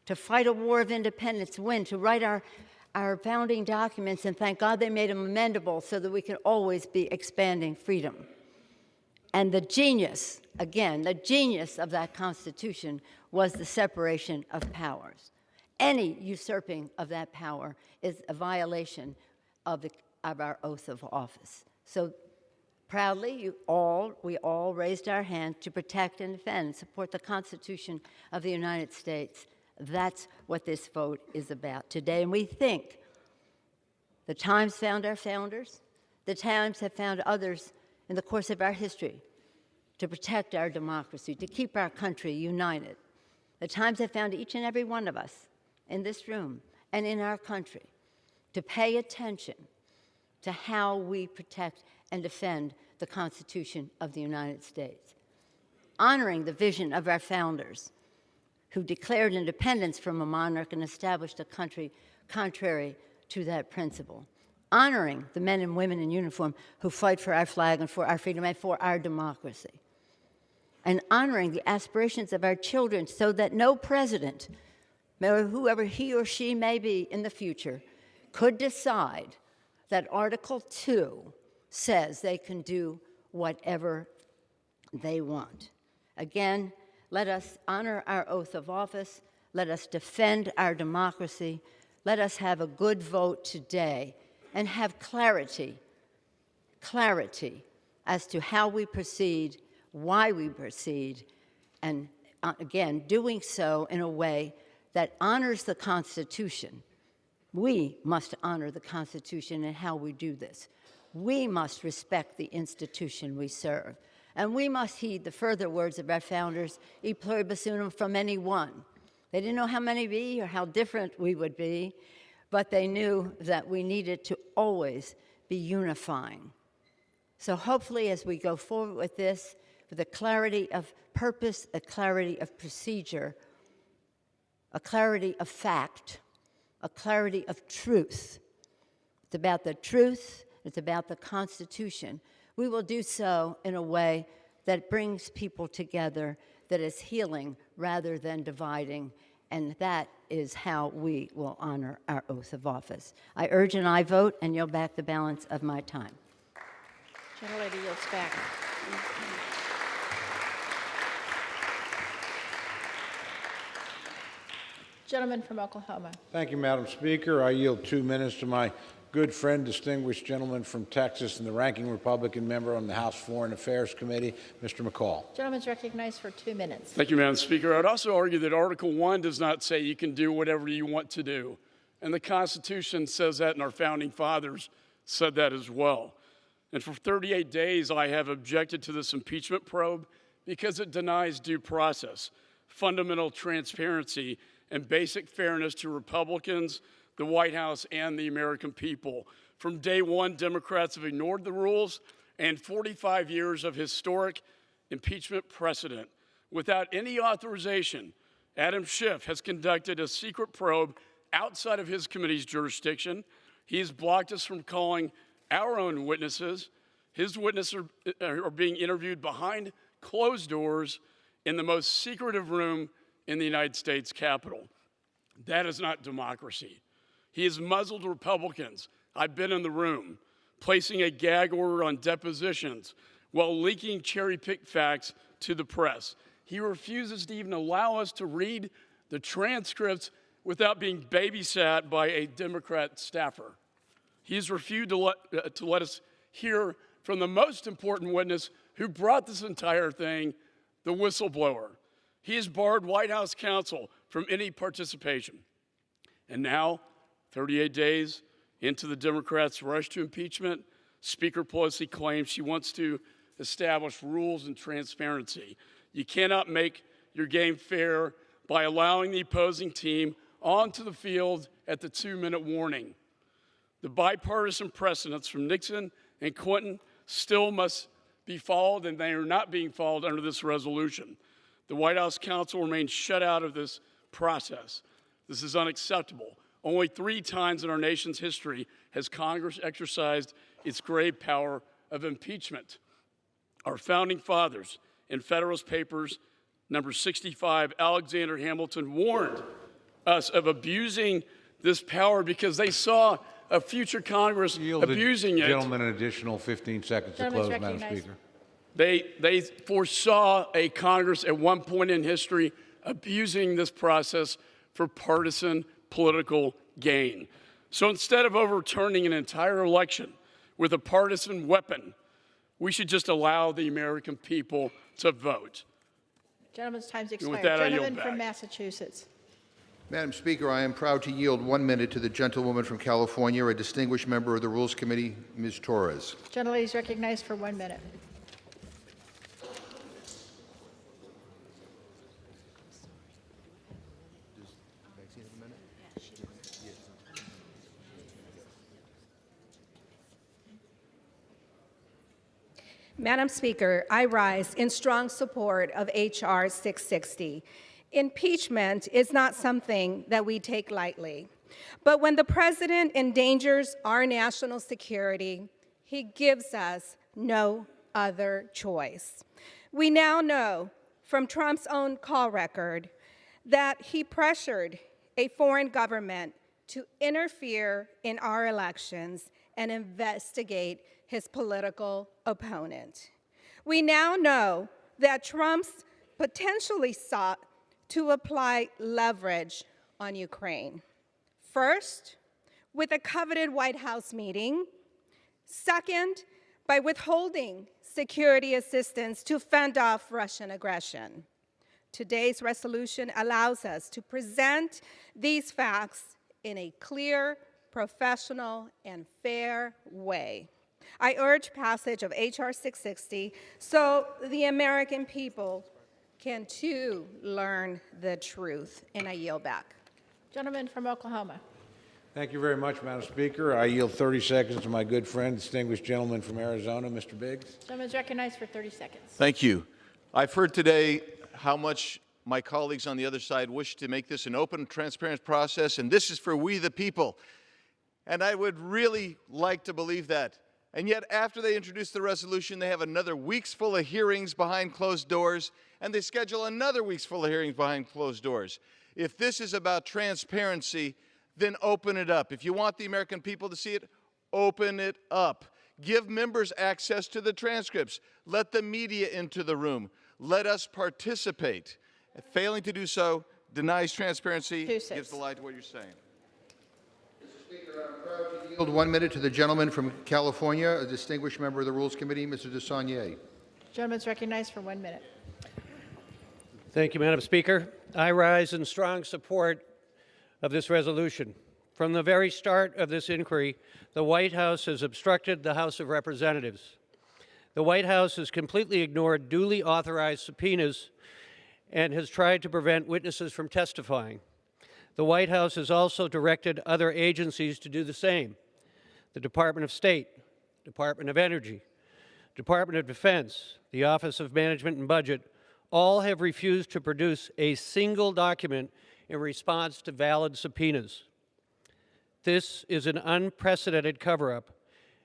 to fight a war of independence, win, to write our founding documents, and thank God they made them amendable so that we can always be expanding freedom. And the genius, again, the genius of that Constitution was the separation of powers. Any usurping of that power is a violation of our oath of office. So proudly, we all raised our hand to protect and defend and support the Constitution of the United States. That's what this vote is about today. And we think the times found our founders, the times have found others in the course of our history to protect our democracy, to keep our country united. The times have found each and every one of us in this room and in our country to pay attention to how we protect and defend the Constitution of the United States, honoring the vision of our founders who declared independence from a monarch and established a country contrary to that principle, honoring the men and women in uniform who fight for our flag and for our freedom and for our democracy, and honoring the aspirations of our children so that no president, whoever he or she may be in the future, could decide that Article 2 says they can do whatever they want. Again, let us honor our oath of office. Let us defend our democracy. Let us have a good vote today and have clarity as to how we proceed, why we proceed, and again, doing so in a way that honors the Constitution. We must honor the Constitution in how we do this. We must respect the institution we serve. And we must heed the further words of our founders, e pluribus unum, from any one. They didn't know how many be or how different we would be, but they knew that we needed to always be unifying. So hopefully as we go forward with this, with a clarity of purpose, a clarity of procedure, a clarity of fact, a clarity of truth. It's about the truth, it's about the Constitution. We will do so in a way that brings people together, that is healing rather than dividing, and that is how we will honor our oath of office. I urge an aye vote and yield back the balance of my time. Gentlelady yields back. Gentleman from Oklahoma. Thank you, Madam Speaker. I yield 2 minutes to my good friend, distinguished gentleman from Texas and the ranking Republican member on the House Foreign Affairs Committee, Mr. McCall. Gentleman's recognized for 2 minutes. Thank you, Madam Speaker. I would also argue that Article 1 does not say you can do whatever you want to do. And the Constitution says that, and our founding fathers said that as well. And for 38 days, I have objected to this impeachment probe because it denies due process, fundamental transparency, and basic fairness to Republicans, the White House, and the American people. From day one, Democrats have ignored the rules and 45 years of historic impeachment precedent. Without any authorization, Adam Schiff has conducted a secret probe outside of his committee's jurisdiction. He has blocked us from calling our own witnesses. His witnesses are being interviewed behind closed doors in the most secretive room in the United States Capitol. That is not democracy. He has muzzled Republicans. I've been in the room, placing a gag order on depositions while leaking cherry-picked facts to the press. He refuses to even allow us to read the transcripts without being babysat by a Democrat staffer. He has refused to let us hear from the most important witness who brought this entire thing, the whistleblower. He has barred White House counsel from any participation. And now, 38 days into the Democrats' rush to impeachment, Speaker Pelosi claims she wants to establish rules and transparency. You cannot make your game fair by allowing the opposing team onto the field at the 2-minute warning. The bipartisan precedents from Nixon and Clinton still must be followed, and they are not being followed under this resolution. The White House counsel remains shut out of this process. This is unacceptable. Only 3 times in our nation's history has Congress exercised its grave power of impeachment. Our founding fathers in Federalist Papers number 65, Alexander Hamilton warned us of abusing this power because they saw a future Congress abusing it. Gentlemen, an additional 15 seconds to close, Madam Speaker. They foresaw a Congress at one point in history abusing this process for partisan political gain. So instead of overturning an entire election with a partisan weapon, we should just allow the American people to vote. Gentleman's time's with expired. that, I yield Gentleman back. from Massachusetts. Madam Speaker, I am proud to yield 1 minute to the gentlewoman from California, a distinguished member of the Rules Committee, Ms. Torres. Gentlelady is recognized for 1 minute. Madam Speaker, I rise in strong support of H.R. 660. Impeachment is not something that we take lightly. But when the president endangers our national security, he gives us no other choice. We now know from Trump's own call record that he pressured a foreign government to interfere in our elections and investigate his political opponent. We now know that Trump's potentially sought to apply leverage on Ukraine. First, with a coveted White House meeting. Second, by withholding security assistance to fend off Russian aggression. Today's resolution allows us to present these facts in a clear, professional, and fair way. I urge passage of H.R. 660 so the American people can too learn the truth. And I yield back. Gentleman from Oklahoma. Thank you very much, Madam Speaker. I yield 30 seconds to my good friend, distinguished gentleman from Arizona, Mr. Biggs. Gentleman is recognized for 30 seconds. Thank you. I've heard today how much my colleagues on the other side wish to make this an open, transparent process, and this is for we the people. And I would really like to believe that. And yet, after they introduce the resolution, they have another week's full of hearings behind closed doors, and they schedule another week's full of hearings behind closed doors. If this is about transparency, then open it up. If you want the American people to see it, open it up. Give members access to the transcripts. Let the media into the room. Let us participate. Failing to do so denies transparency, gives the lie to what you're saying. Yield 1 minute to the gentleman from California, a distinguished member of the Rules Committee, Mr. DeSaulnier. Gentleman is recognized for 1 minute. Thank you, Madam Speaker. I rise in strong support of this resolution. From the very start of this inquiry, the White House has obstructed the House of Representatives. The White House has completely ignored duly authorized subpoenas and has tried to prevent witnesses from testifying. The White House has also directed other agencies to do the same. The Department of State, Department of Energy, Department of Defense, the Office of Management and Budget, all have refused to produce a single document in response to valid subpoenas. This is an unprecedented cover-up,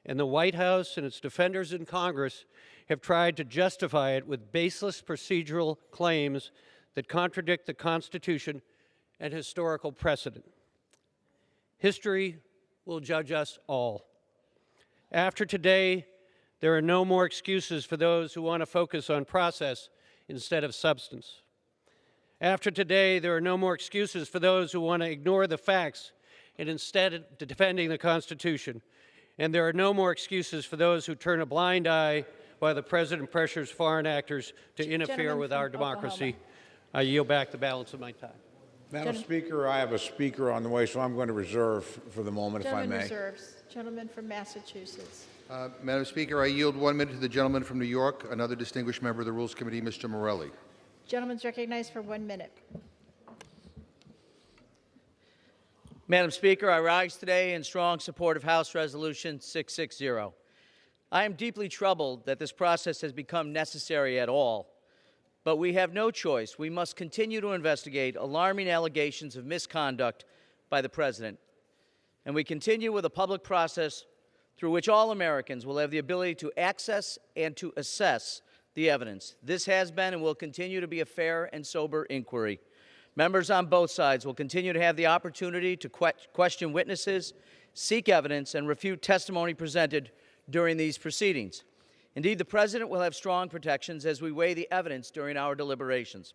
and the White House and its defenders in Congress have tried to justify it with baseless procedural claims that contradict the Constitution and historical precedent. History will judge us all. After today, there are no more excuses for those who want to focus on process instead of substance. After today, there are no more excuses for those who want to ignore the facts and instead of defending the Constitution. And there are no more excuses for those who turn a blind eye while the President pressures foreign actors to interfere with our democracy. I yield back the balance of my time. Madam Speaker, I have a speaker on the way, so I'm going to reserve for the moment, if I Gentleman may. reserves. Gentleman from Massachusetts. Madam Speaker, I yield 1 minute to the gentleman from New York, another distinguished member of the Rules Committee, Mr. Morelli. Gentleman's recognized for 1 minute. Madam Speaker, I rise today in strong support of House Resolution 660. I am deeply troubled that this process has become necessary at all. But we have no choice. We must continue to investigate alarming allegations of misconduct by the President. And we continue with a public process through which all Americans will have the ability to access and to assess the evidence. This has been and will continue to be a fair and sober inquiry. Members on both sides will continue to have the opportunity to question witnesses, seek evidence, and refute testimony presented during these proceedings. Indeed, the President will have strong protections as we weigh the evidence during our deliberations.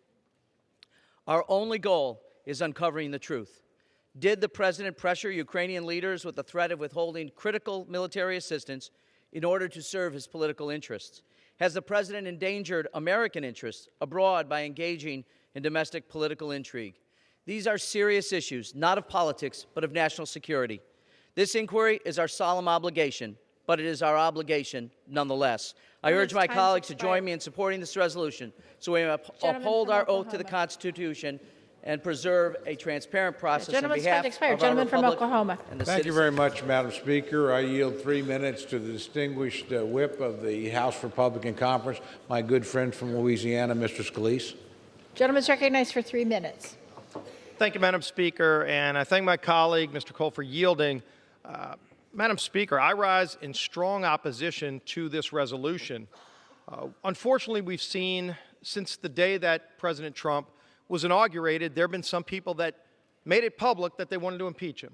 Our only goal is uncovering the truth. Did the President pressure Ukrainian leaders with the threat of withholding critical military assistance in order to serve his political interests? Has the President endangered American interests abroad by engaging in domestic political intrigue? These are serious issues, not of politics, but of national security. This inquiry is our solemn obligation, but it is our obligation nonetheless. I urge my colleagues to join me in supporting this resolution so we uphold our oath to the Constitution and preserve a transparent process on behalf of our Gentleman from republic Oklahoma. and the Thank you citizens. very much, Madam Speaker. I yield 3 minutes to the distinguished whip of the House Republican Conference, my good friend from Louisiana, Mr. Scalise. Gentleman's recognized for 3 minutes. Thank you, Madam Speaker, and I thank my colleague, Mr. Cole, for yielding. Madam Speaker, I rise in strong opposition to this resolution. Unfortunately, we've seen since the day that President Trump was inaugurated, there have been some people that made it public that they wanted to impeach him.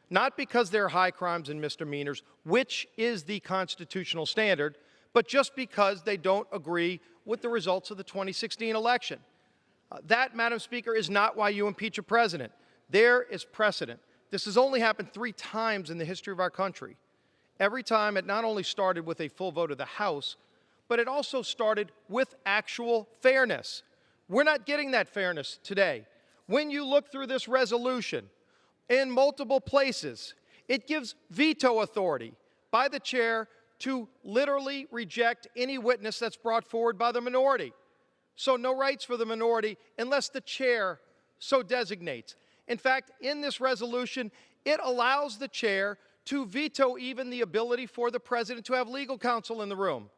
Not because there are high crimes and misdemeanors, which is the constitutional standard, but just because they don't agree with the results of the 2016 election. That, Madam Speaker, is not why you impeach a president. There is precedent. This has only happened 3 times in the history of our country. Every time it not only started with a full vote of the House, but it also started with actual fairness. We're not getting that fairness today. When you look through this resolution, in multiple places, it gives veto authority by the chair to literally reject any witness that's brought forward by the minority. So no rights for the minority unless the chair so designates. In fact, in this resolution, it allows the chair to veto even the ability for the president to have legal counsel in the room.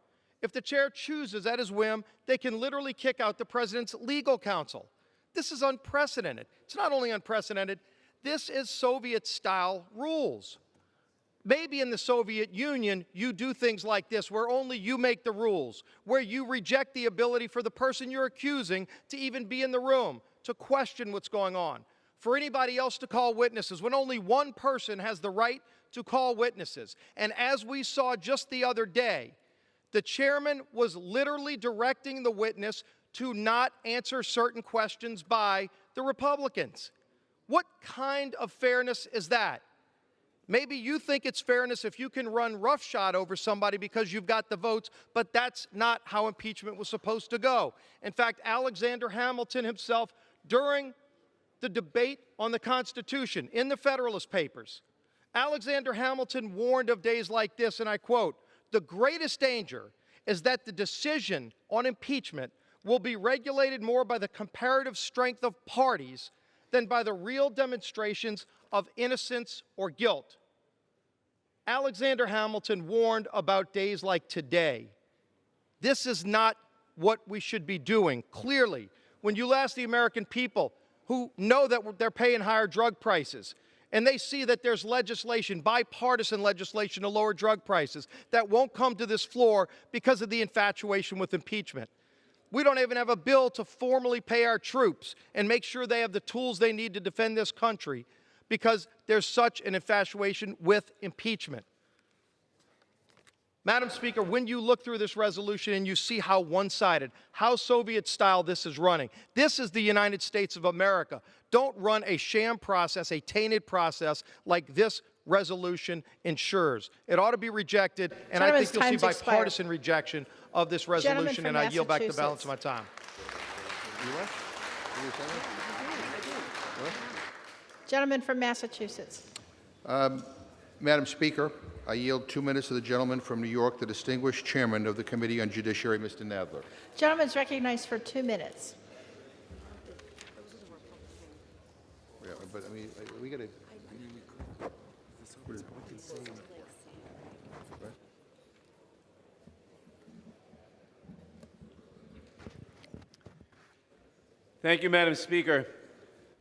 If the chair chooses at his whim, they can literally kick out the president's legal counsel. This is unprecedented. It's not only unprecedented, this is Soviet-style rules. Maybe in the Soviet Union, you do things like this, where only you make the rules, where you reject the ability for the person you're accusing to even be in the room, to question what's going on, for anybody else to call witnesses, when only one person has the right to call witnesses. And as we saw just the other day, the chairman was literally directing the witness to not answer certain questions by the Republicans. What kind of fairness is that? Maybe you think it's fairness if you can run roughshod over somebody because you've got the votes, but that's not how impeachment was supposed to go. In fact, Alexander Hamilton himself, during the debate on the Constitution in the Federalist Papers, Alexander Hamilton warned of days like this, and I quote, "The greatest danger is that the decision on impeachment will be regulated more by the comparative strength of parties than by the real demonstrations of innocence or guilt." Alexander Hamilton warned about days like today. This is not what we should be doing. Clearly, when you ask the American people who know that they're paying higher drug prices, and they see that there's legislation, bipartisan legislation to lower drug prices, that won't come to this floor because of the infatuation with impeachment. We don't even have a bill to formally pay our troops and make sure they have the tools they need to defend this country because there's such an infatuation with impeachment. Madam Speaker, when you look through this resolution and you see how one-sided, how Soviet-style this is running, this is the United States of America. Don't run a sham process, a tainted process like this resolution ensures. It ought to be rejected, and I think you'll see bipartisan rejection of this resolution, and I yield back the balance of my time. Gentleman from Massachusetts. Madam Speaker, I yield 2 minutes to the gentleman from New York, the distinguished chairman of the Committee on Judiciary, Mr. Nadler. Gentleman's recognized for 2 minutes. Yeah, but I mean, we got to. Thank you, Madam Speaker.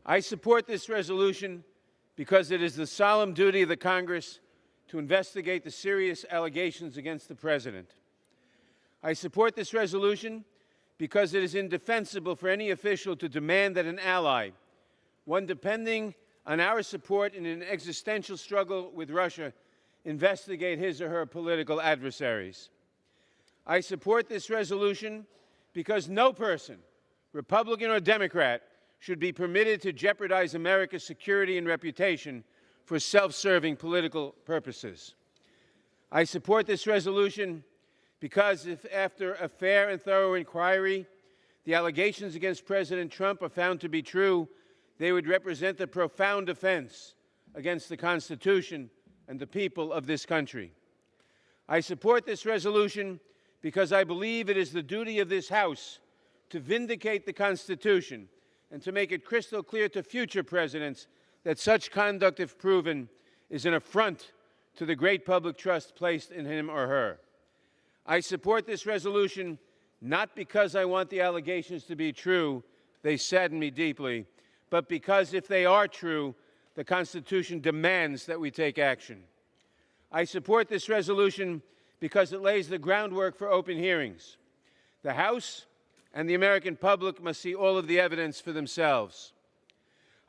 I support this resolution because it is the solemn duty of the Congress to investigate the serious allegations against the President. I support this resolution because it is indefensible for any official to demand that an ally, one depending on our support in an existential struggle with Russia, investigate his or her political adversaries. I support this resolution because no person, Republican or Democrat, should be permitted to jeopardize America's security and reputation for self-serving political purposes. I support this resolution because if after a fair and thorough inquiry, the allegations against President Trump are found to be true, they would represent a profound offense against the Constitution and the people of this country. I support this resolution because I believe it is the duty of this House to vindicate the Constitution and to make it crystal clear to future presidents that such conduct, if proven, is an affront to the great public trust placed in him or her. I support this resolution not because I want the allegations to be true, they sadden me deeply, but because if they are true, the Constitution demands that we take action. I support this resolution because it lays the groundwork for open hearings. The House and the American public must see all of the evidence for themselves.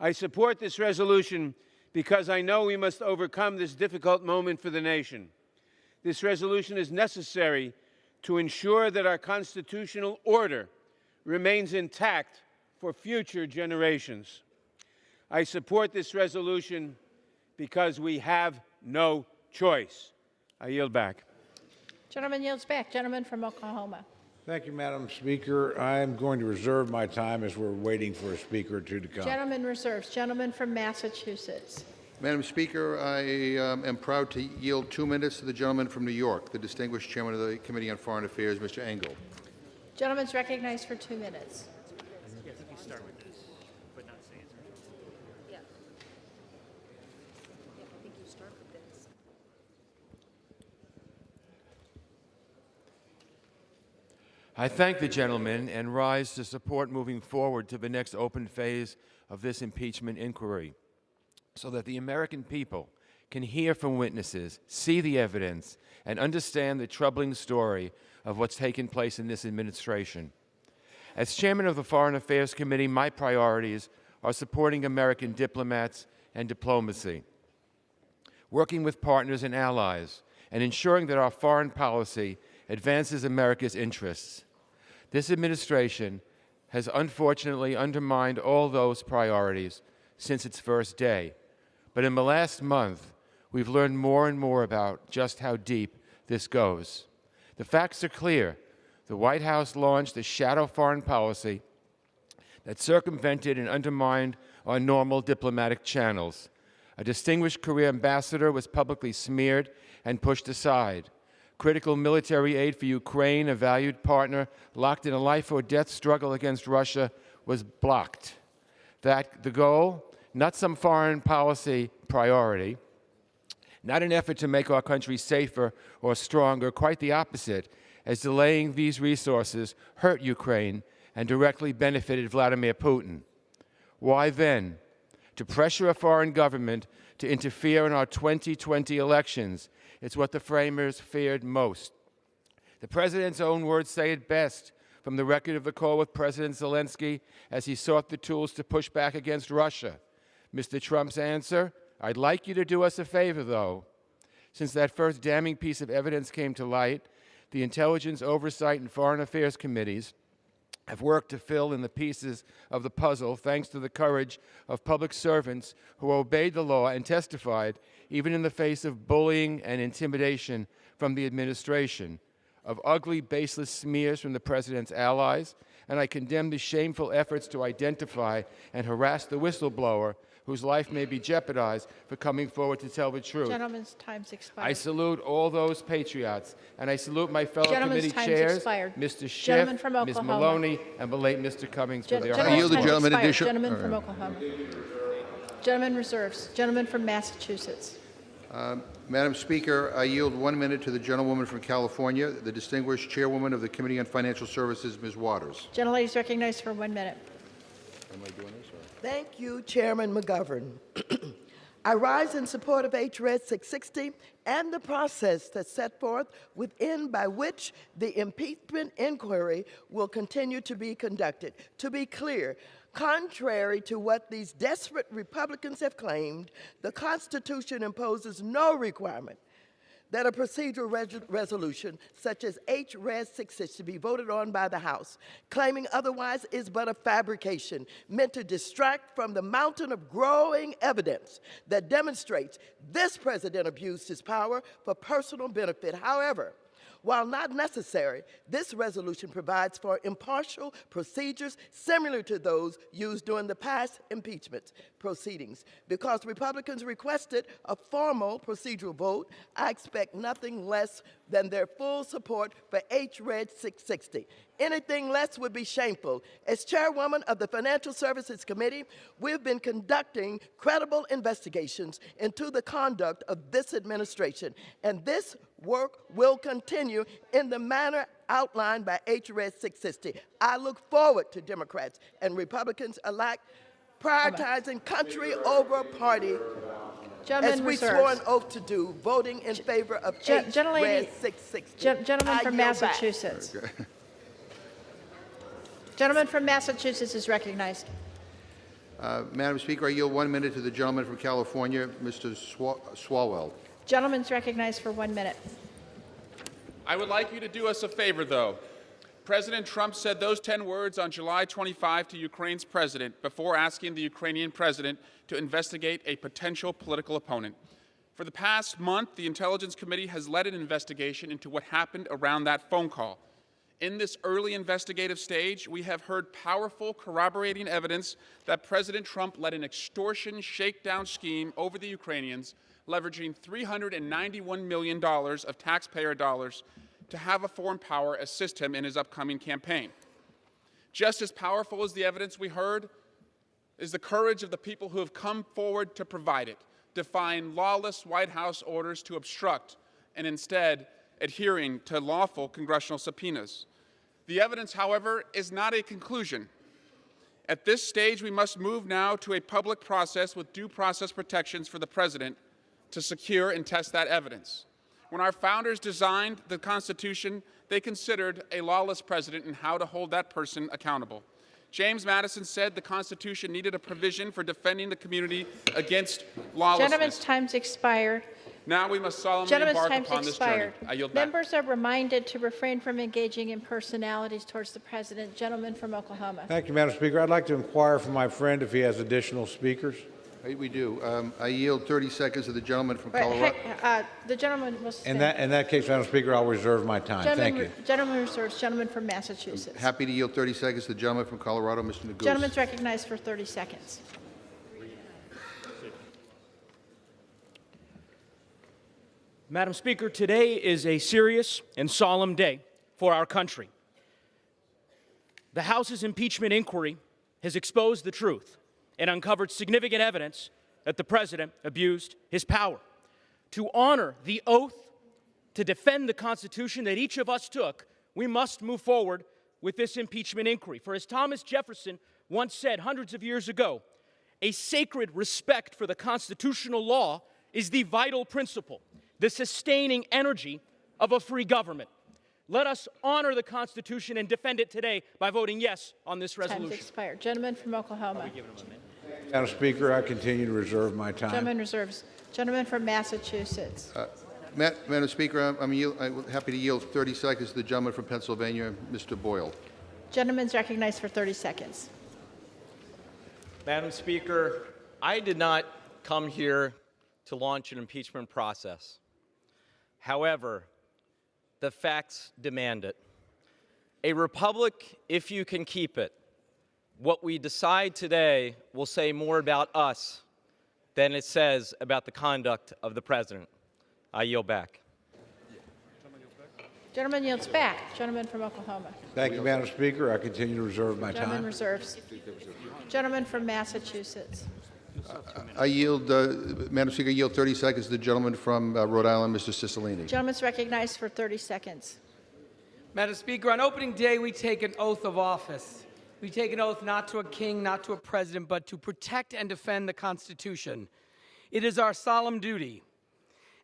I support this resolution because I know we must overcome this difficult moment for the nation. This resolution is necessary to ensure that our constitutional order remains intact for future generations. I support this resolution because we have no choice. I yield back. Gentleman yields back. Gentleman from Oklahoma. Thank you, Madam Speaker. I am going to reserve my time as we're waiting for a speaker or two to come. Gentleman reserves. Gentleman from Massachusetts. Madam Speaker, I am proud to yield 2 minutes to the gentleman from New York, the distinguished chairman of the Committee on Foreign Affairs, Mr. Engel. Gentleman's recognized for 2 minutes. I thank the gentleman and rise to support moving forward to the next open phase of this impeachment inquiry so that the American people can hear from witnesses, see the evidence, and understand the troubling story of what's taken place in this administration. As chairman of the Foreign Affairs Committee, my priorities are supporting American diplomats and diplomacy, working with partners and allies, and ensuring that our foreign policy advances America's interests. This administration has unfortunately undermined all those priorities since its first day. But in the last month, we've learned more and more about just how deep this goes. The facts are clear. The White House launched a shadow foreign policy that circumvented and undermined our normal diplomatic channels. A distinguished career ambassador was publicly smeared and pushed aside. Critical military aid for Ukraine, a valued partner locked in a life-or-death struggle against Russia, was blocked. The goal, not some foreign policy priority, not an effort to make our country safer or stronger, quite the opposite, as delaying these resources hurt Ukraine and directly benefited Vladimir Putin. Why then? to pressure a foreign government to interfere in our 2020 elections. It's what the framers feared most. The president's own words say it best from the record of the call with President Zelensky as he sought the tools to push back against Russia. Mr. Trump's answer, "I'd like you to do us a favor, though." Since that first damning piece of evidence came to light, the Intelligence, Oversight, and Foreign Affairs Committees have worked to fill in the pieces of the puzzle thanks to the courage of public servants who obeyed the law and testified even in the face of bullying and intimidation from the administration, of ugly, baseless smears from the president's allies, and I condemn the shameful efforts to identify and harass the whistleblower whose life may be jeopardized for coming forward to tell the truth. Gentlemen's time's expired. I salute all those patriots, and I salute my fellow committee chairs, Mr. Schiff, Ms. Maloney, and the late Mr. Cummings for their I yield the gentleman additional. Gentleman from Oklahoma. Gentleman reserves. Gentleman from Massachusetts. Madam Speaker, I yield 1 minute to the gentlewoman from California, the distinguished chairwoman of the Committee on Financial Services, Ms. Waters. Gentlelady is recognized for 1 minute. Am I doing this? Thank you, Chairman McGovern. I rise in support of HRED 660 and the process that's set forth within by which the impeachment inquiry will continue to be conducted. To be clear, contrary to what these desperate Republicans have claimed, the Constitution imposes no requirement that a procedural resolution such as HRED 660 be voted on by the House. Claiming otherwise is but a fabrication meant to distract from the mountain of growing evidence that demonstrates this president abused his power for personal benefit. However, while not necessary, this resolution provides for impartial procedures similar to those used during the past impeachment proceedings. Because Republicans requested a formal procedural vote, I expect nothing less than their full support for HRED 660. Anything less would be shameful. As chairwoman of the Financial Services Committee, we've been conducting credible investigations into the conduct of this administration, and this work will continue in the manner outlined by HRED 660. I look forward to Democrats and Republicans alike prioritizing country over party, as we swore an oath to do, voting in favor of HRED 660. Gentleman from Massachusetts. Gentleman from Massachusetts is recognized. Madam Speaker, I yield 1 minute to the gentleman from California, Mr. Swalwell. Gentleman's recognized for 1 minute. I would like you to do us a favor, though. President Trump said those 10 words on July 25 to Ukraine's president before asking the Ukrainian president to investigate a potential political opponent. For the past month, the Intelligence Committee has led an investigation into what happened around that phone call. In this early investigative stage, we have heard powerful corroborating evidence that President Trump led an extortion shakedown scheme over the Ukrainians, leveraging $391 million of taxpayer dollars to have a foreign power assist him in his upcoming campaign. Just as powerful as the evidence we heard is the courage of the people who have come forward to provide it, defying lawless White House orders to obstruct and instead adhering to lawful congressional subpoenas. The evidence, however, is not a conclusion. At this stage, we must move now to a public process with due process protections for the president to secure and test that evidence. When our founders designed the Constitution, they considered a lawless president and how to hold that person accountable. James Madison said the Constitution needed a provision for defending the community against lawlessness. Gentleman's time's expired. Now we must solemnly Gentleman's embark time's upon expired. this journey. I yield back. Members are reminded to refrain from engaging in personalities towards the president. Gentleman from Oklahoma. Thank you, Madam Speaker. I'd like to inquire from my friend if he has additional speakers. We do. I yield 30 seconds to the gentleman from Colorado. The gentleman was. In that case, Madam Speaker, I'll reserve my time. Thank you. Gentleman reserves. Gentleman from Massachusetts. Happy to yield 30 seconds to the gentleman from Colorado, Mr. Neguse. Gentleman's recognized for 30 seconds. Madam Speaker, today is a serious and solemn day for our country. The House's impeachment inquiry has exposed the truth and uncovered significant evidence that the president abused his power. To honor the oath to defend the Constitution that each of us took, we must move forward with this impeachment inquiry. For as Thomas Jefferson once said hundreds of years ago, a sacred respect for the constitutional law is the vital principle, the sustaining energy of a free government. Let us honor the Constitution and defend it today by voting yes on this resolution. Time's expired. Gentleman from Oklahoma. Madam Speaker, I continue to reserve my time. Gentleman reserves. Gentleman from Massachusetts. Madam Speaker, I'm happy to yield 30 seconds to the gentleman from Pennsylvania, Mr. Boyle. Gentleman's recognized for 30 seconds. Madam Speaker, I did not come here to launch an impeachment process. However, the facts demand it. A republic, if you can keep it. What we decide today will say more about us than it says about the conduct of the president. I yield back. Gentleman yields back. Gentleman from Oklahoma. Thank you, Madam Speaker. I continue to reserve my Gentleman time. reserves. Gentleman from Massachusetts. I yield, Madam Speaker, I yield 30 seconds to the gentleman from Rhode Island, Mr. Cicilline. Gentleman's recognized for 30 seconds. Madam Speaker, on opening day, we take an oath of office. We take an oath not to a king, not to a president, but to protect and defend the Constitution. It is our solemn duty.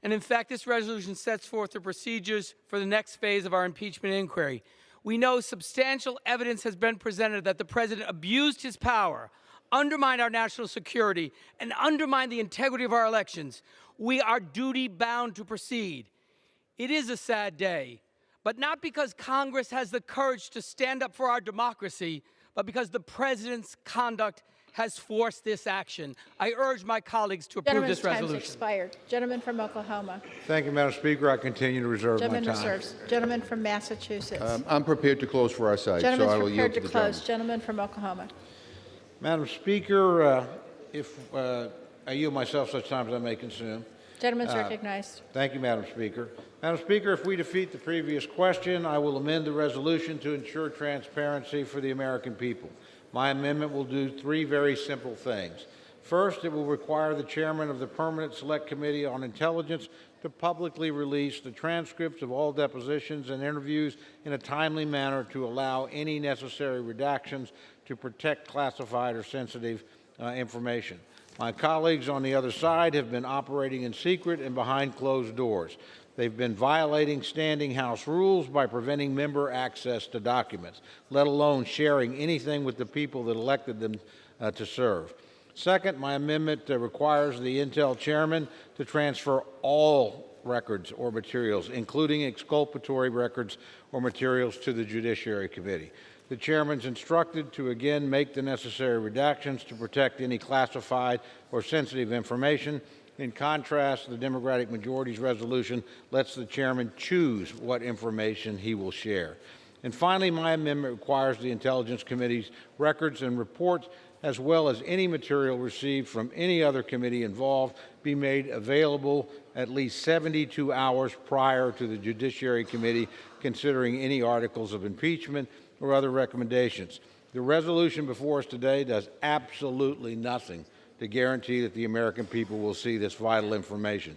And in fact, this resolution sets forth the procedures for the next phase of our impeachment inquiry. We know substantial evidence has been presented that the president abused his power, undermined our national security, and undermined the integrity of our elections. We are duty-bound to proceed. It is a sad day, but not because Congress has the courage to stand up for our democracy, but because the president's conduct has forced this action. I urge my colleagues to approve this resolution. Gentleman's time's expired. Gentleman from Oklahoma. Thank you, Madam Speaker. I continue to reserve my time. Gentleman reserves. Gentleman from Massachusetts. I'm prepared to close for our side, so I Gentleman's will yield prepared to to the close. gentleman. Gentleman from Oklahoma. Madam Speaker, I yield myself such time as I may consume. Gentleman's recognized. Thank you, Madam Speaker. Madam Speaker, if we defeat the previous question, I will amend the resolution to ensure transparency for the American people. My amendment will do three very simple things. First, it will require the chairman of the Permanent Select Committee on Intelligence to publicly release the transcripts of all depositions and interviews in a timely manner to allow any necessary redactions to protect classified or sensitive information. My colleagues on the other side have been operating in secret and behind closed doors. They've been violating standing House rules by preventing member access to documents, let alone sharing anything with the people that elected them to serve. Second, my amendment requires the Intel chairman to transfer all records or materials, including exculpatory records or materials, to the Judiciary Committee. The chairman is instructed to again make the necessary redactions to protect any classified or sensitive information. In contrast, the Democratic majority's resolution lets the chairman choose what information he will share. And finally, my amendment requires the Intelligence Committee's records and reports, as well as any material received from any other committee involved, be made available at least 72 hours prior to the Judiciary Committee considering any articles of impeachment or other recommendations. The resolution before us today does absolutely nothing to guarantee that the American people will see this vital information.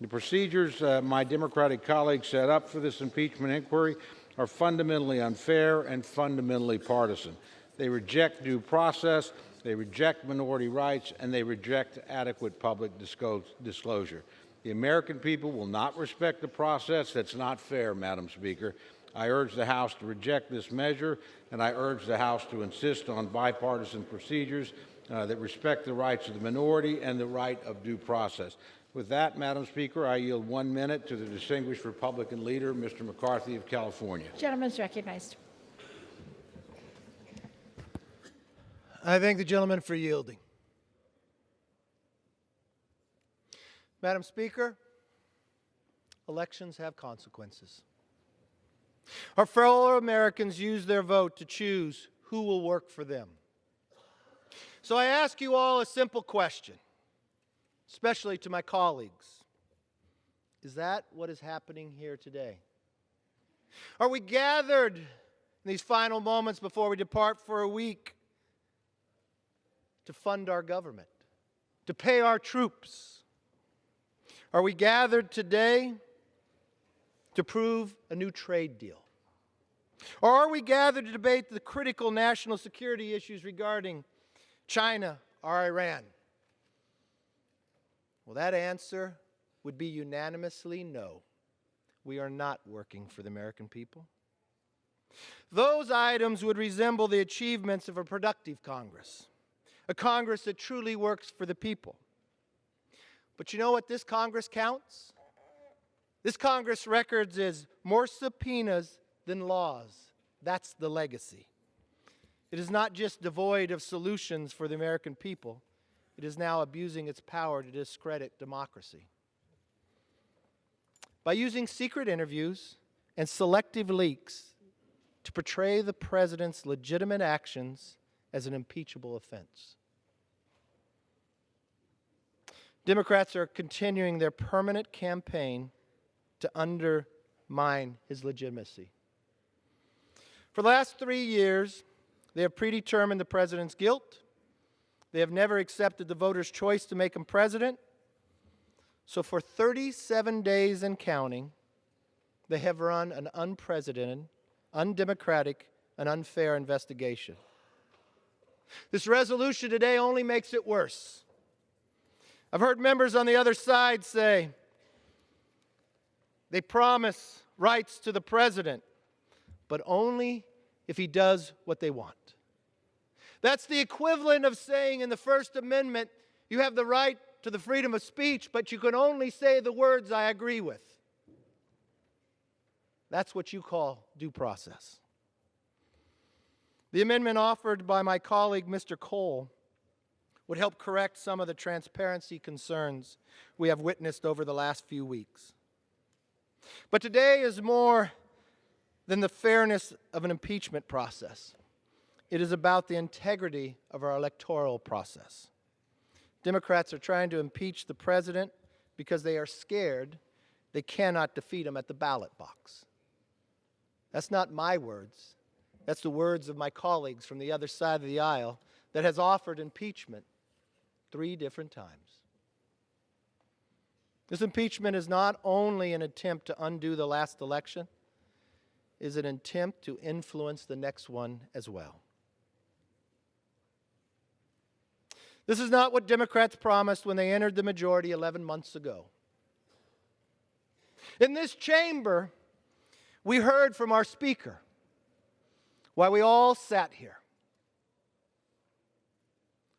The procedures my Democratic colleagues set up for this impeachment inquiry are fundamentally unfair and fundamentally partisan. They reject due process, they reject minority rights, and they reject adequate public disclosure. The American people will not respect the process that's not fair, Madam Speaker. I urge the House to reject this measure, and I urge the House to insist on bipartisan procedures that respect the rights of the minority and the right of due process. With that, Madam Speaker, I yield 1 minute to the distinguished Republican leader, Mr. McCarthy of California. Gentleman's recognized. I thank the gentleman for yielding. Madam Speaker, elections have consequences. Our fellow Americans use their vote to choose who will work for them. So I ask you all a simple question, especially to my colleagues. Is that what is happening here today? Are we gathered in these final moments before we depart for a week to fund our government, to pay our troops? Are we gathered today to prove a new trade deal? Or are we gathered to debate the critical national security issues regarding China, or Iran? Well, that answer would be unanimously no. We are not working for the American people. Those items would resemble the achievements of a productive Congress, a Congress that truly works for the people. But you know what this Congress counts? This Congress records is more subpoenas than laws. That's the legacy. It is not just devoid of solutions for the American people. It is now abusing its power to discredit democracy. By using secret interviews and selective leaks to portray the president's legitimate actions as an impeachable offense. Democrats are continuing their permanent campaign to undermine his legitimacy. For the last 3 years, they have predetermined the president's guilt. They have never accepted the voters' choice to make him president. So for 37 days and counting, they have run an unprecedented, undemocratic, and unfair investigation. This resolution today only makes it worse. I've heard members on the other side say they promise rights to the president, but only if he does what they want. That's the equivalent of saying in the First Amendment, you have the right to the freedom of speech, but you can only say the words I agree with. That's what you call due process. The amendment offered by my colleague, Mr. Cole, would help correct some of the transparency concerns we have witnessed over the last few weeks. But today is more than the fairness of an impeachment process. It is about the integrity of our electoral process. Democrats are trying to impeach the president because they are scared they cannot defeat him at the ballot box. That's not my words. That's the words of my colleagues from the other side of the aisle that has offered impeachment 3 different times. This impeachment is not only an attempt to undo the last election, it is an attempt to influence the next one as well. This is not what Democrats promised when they entered the majority 11 months ago. In this chamber, we heard from our Speaker while we all sat here.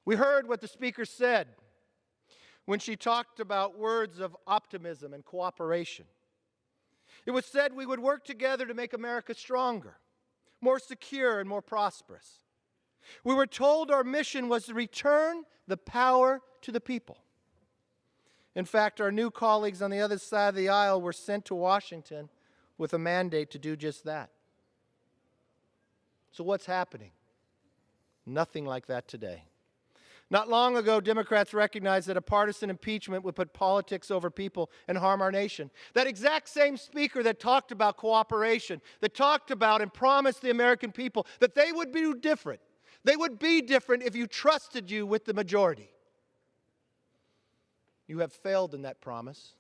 We heard what the Speaker said when she talked about words of optimism and cooperation. It was said we would work together to make America stronger, more secure, and more prosperous. We were told our mission was to return the power to the people. In fact, our new colleagues on the other side of the aisle were sent to Washington with a mandate to do just that. So what's happening? Nothing like that today. Not long ago, Democrats recognized that a partisan impeachment would put politics over people and harm our nation. That exact same Speaker that talked about cooperation, that talked about and promised the American people that they would be different. They would be different if you trusted you with the majority. You have failed in that promise.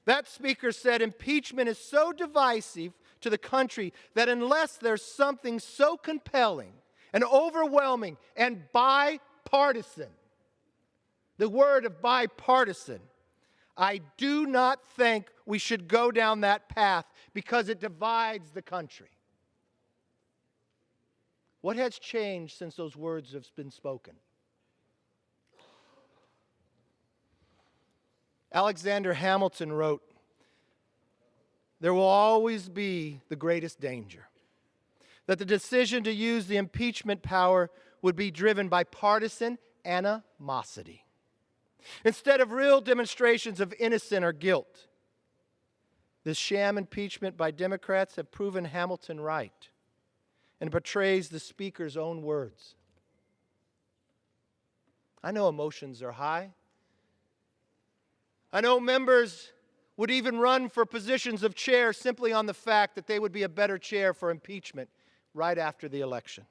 That Speaker said impeachment is so divisive to the country that unless there's something so compelling and overwhelming and bipartisan, the word of bipartisan, I do not think we should go down that path because it divides the country. What has changed since those words have been spoken? Alexander Hamilton wrote, "There will always be the greatest danger that the decision to use the impeachment power would be driven by partisan animosity instead of real demonstrations of innocence or guilt. This sham impeachment by Democrats have proven Hamilton right and portrays the Speaker's own words. I know emotions are high. I know members would even run for positions of chair simply on the fact that they would be a better chair for impeachment right after the election.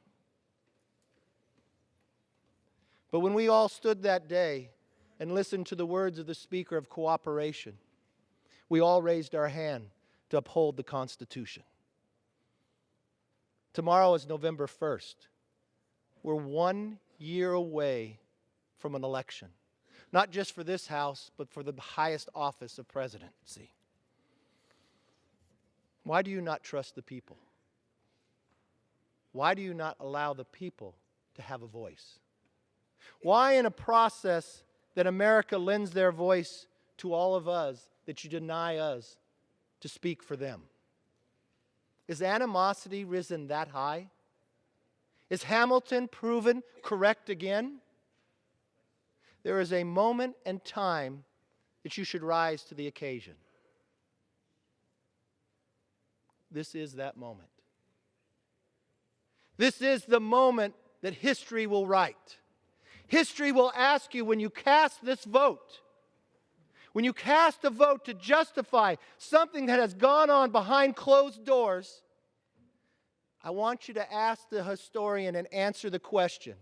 But when we all stood that day and listened to the words of the Speaker of cooperation, we all raised our hand to uphold the Constitution. Tomorrow is November 1st. We're 1 year away from an election, not just for this House, but for the highest office of presidency. Why do you not trust the people? Why do you not allow the people to have a voice? Why, in a process that America lends their voice to all of us, that you deny us to speak for them? Is animosity risen that high? Is Hamilton proven correct again? There is a moment and time that you should rise to the occasion. This is that moment. This is the moment that history will write. History will ask you, when you cast this vote, when you cast a vote to justify something that has gone on behind closed doors, I want you to ask the historian and answer the question,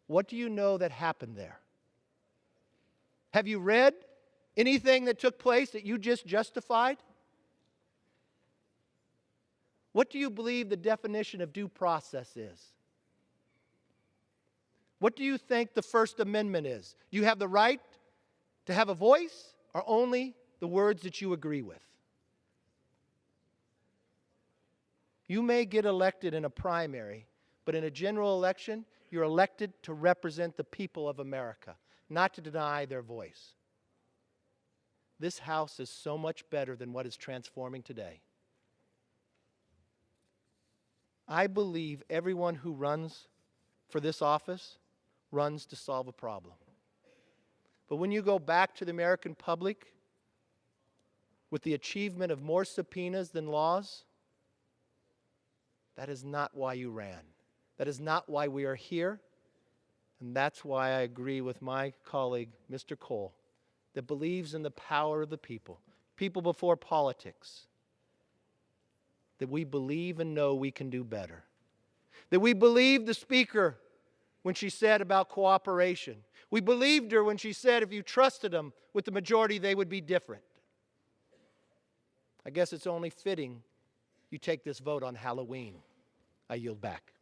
what do you know that happened there? Have you read anything that took place that you just justified? What do you believe the definition of due process is? What do you think the First Amendment is? Do you have the right to have a voice, or only the words that you agree with? You may get elected in a primary, but in a general election, you're elected to represent the people of America, not to deny their voice. This House is so much better than what is transforming today. I believe everyone who runs for this office runs to solve a problem. But when you go back to the American public with the achievement of more subpoenas than laws, that is not why you ran. That is not why we are here. And that's why I agree with my colleague, Mr. Cole, that believes in the power of the people, people before politics, that we believe and know we can do better. That we believe the Speaker when she said about cooperation. We believed her when she said if you trusted them with the majority, they would be different. I guess it's only fitting you take this vote on Halloween. I yield back.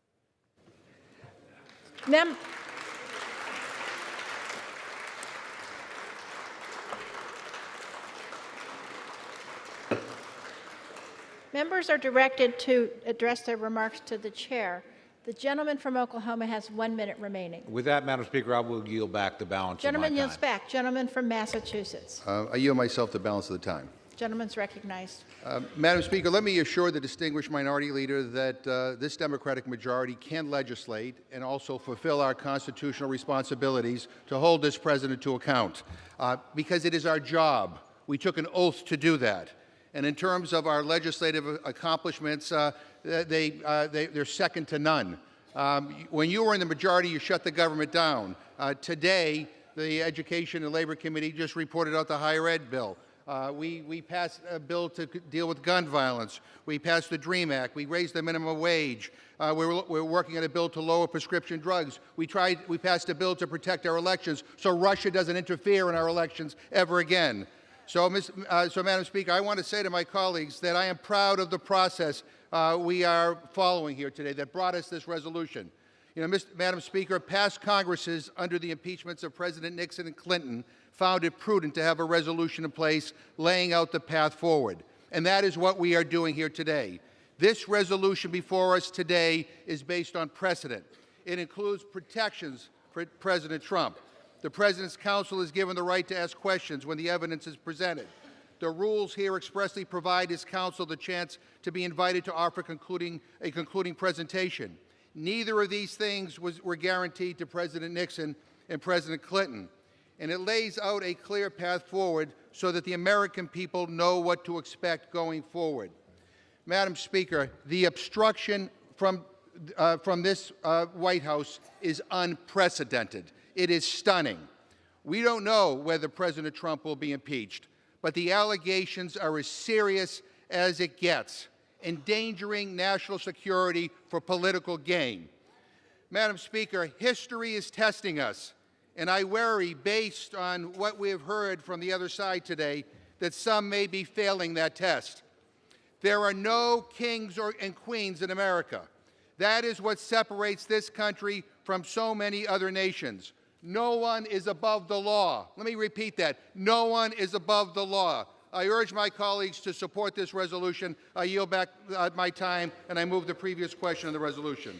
Members are directed to address their remarks to the chair. The gentleman from Oklahoma has 1 minute remaining. With that, Madam Speaker, I will yield back the balance of my Gentleman time. yields back. Gentleman from Massachusetts. I yield myself the balance of the time. Gentleman's recognized. Madam Speaker, let me assure the distinguished minority leader that this Democratic majority can legislate and also fulfill our constitutional responsibilities to hold this president to account, because it is our job. We took an oath to do that. And in terms of our legislative accomplishments, they're second to none. When you were in the majority, you shut the government down. Today, the Education and Labor Committee just reported out the higher ed bill. We passed a bill to deal with gun violence. We passed the DREAM Act. We raised the minimum wage. We're working on a bill to lower prescription drugs. We passed a bill to protect our elections so Russia doesn't interfere in our elections ever again. So, Madam Speaker, I want to say to my colleagues that I am proud of the process we are following here today that brought us this resolution. You know, Madam Speaker, past Congresses under the impeachments of President Nixon and Clinton found it prudent to have a resolution in place laying out the path forward. And that is what we are doing here today. This resolution before us today is based on precedent. It includes protections for President Trump. The President's counsel is given the right to ask questions when the evidence is presented. The rules here expressly provide his counsel the chance to be invited to offer a concluding presentation. Neither of these things were guaranteed to President Nixon and President Clinton. And it lays out a clear path forward so that the American people know what to expect going forward. Madam Speaker, the obstruction from this White House is unprecedented. It is stunning. We don't know whether President Trump will be impeached, but the allegations are as serious as it gets, endangering national security for political gain. Madam Speaker, history is testing us, and I worry, based on what we have heard from the other side today, that some may be failing that test. There are no kings and queens in America. That is what separates this country from so many other nations. No one is above the law. Let me repeat that. No one is above the law. I urge my colleagues to support this resolution. I yield back my time, and I move the previous question on the resolution.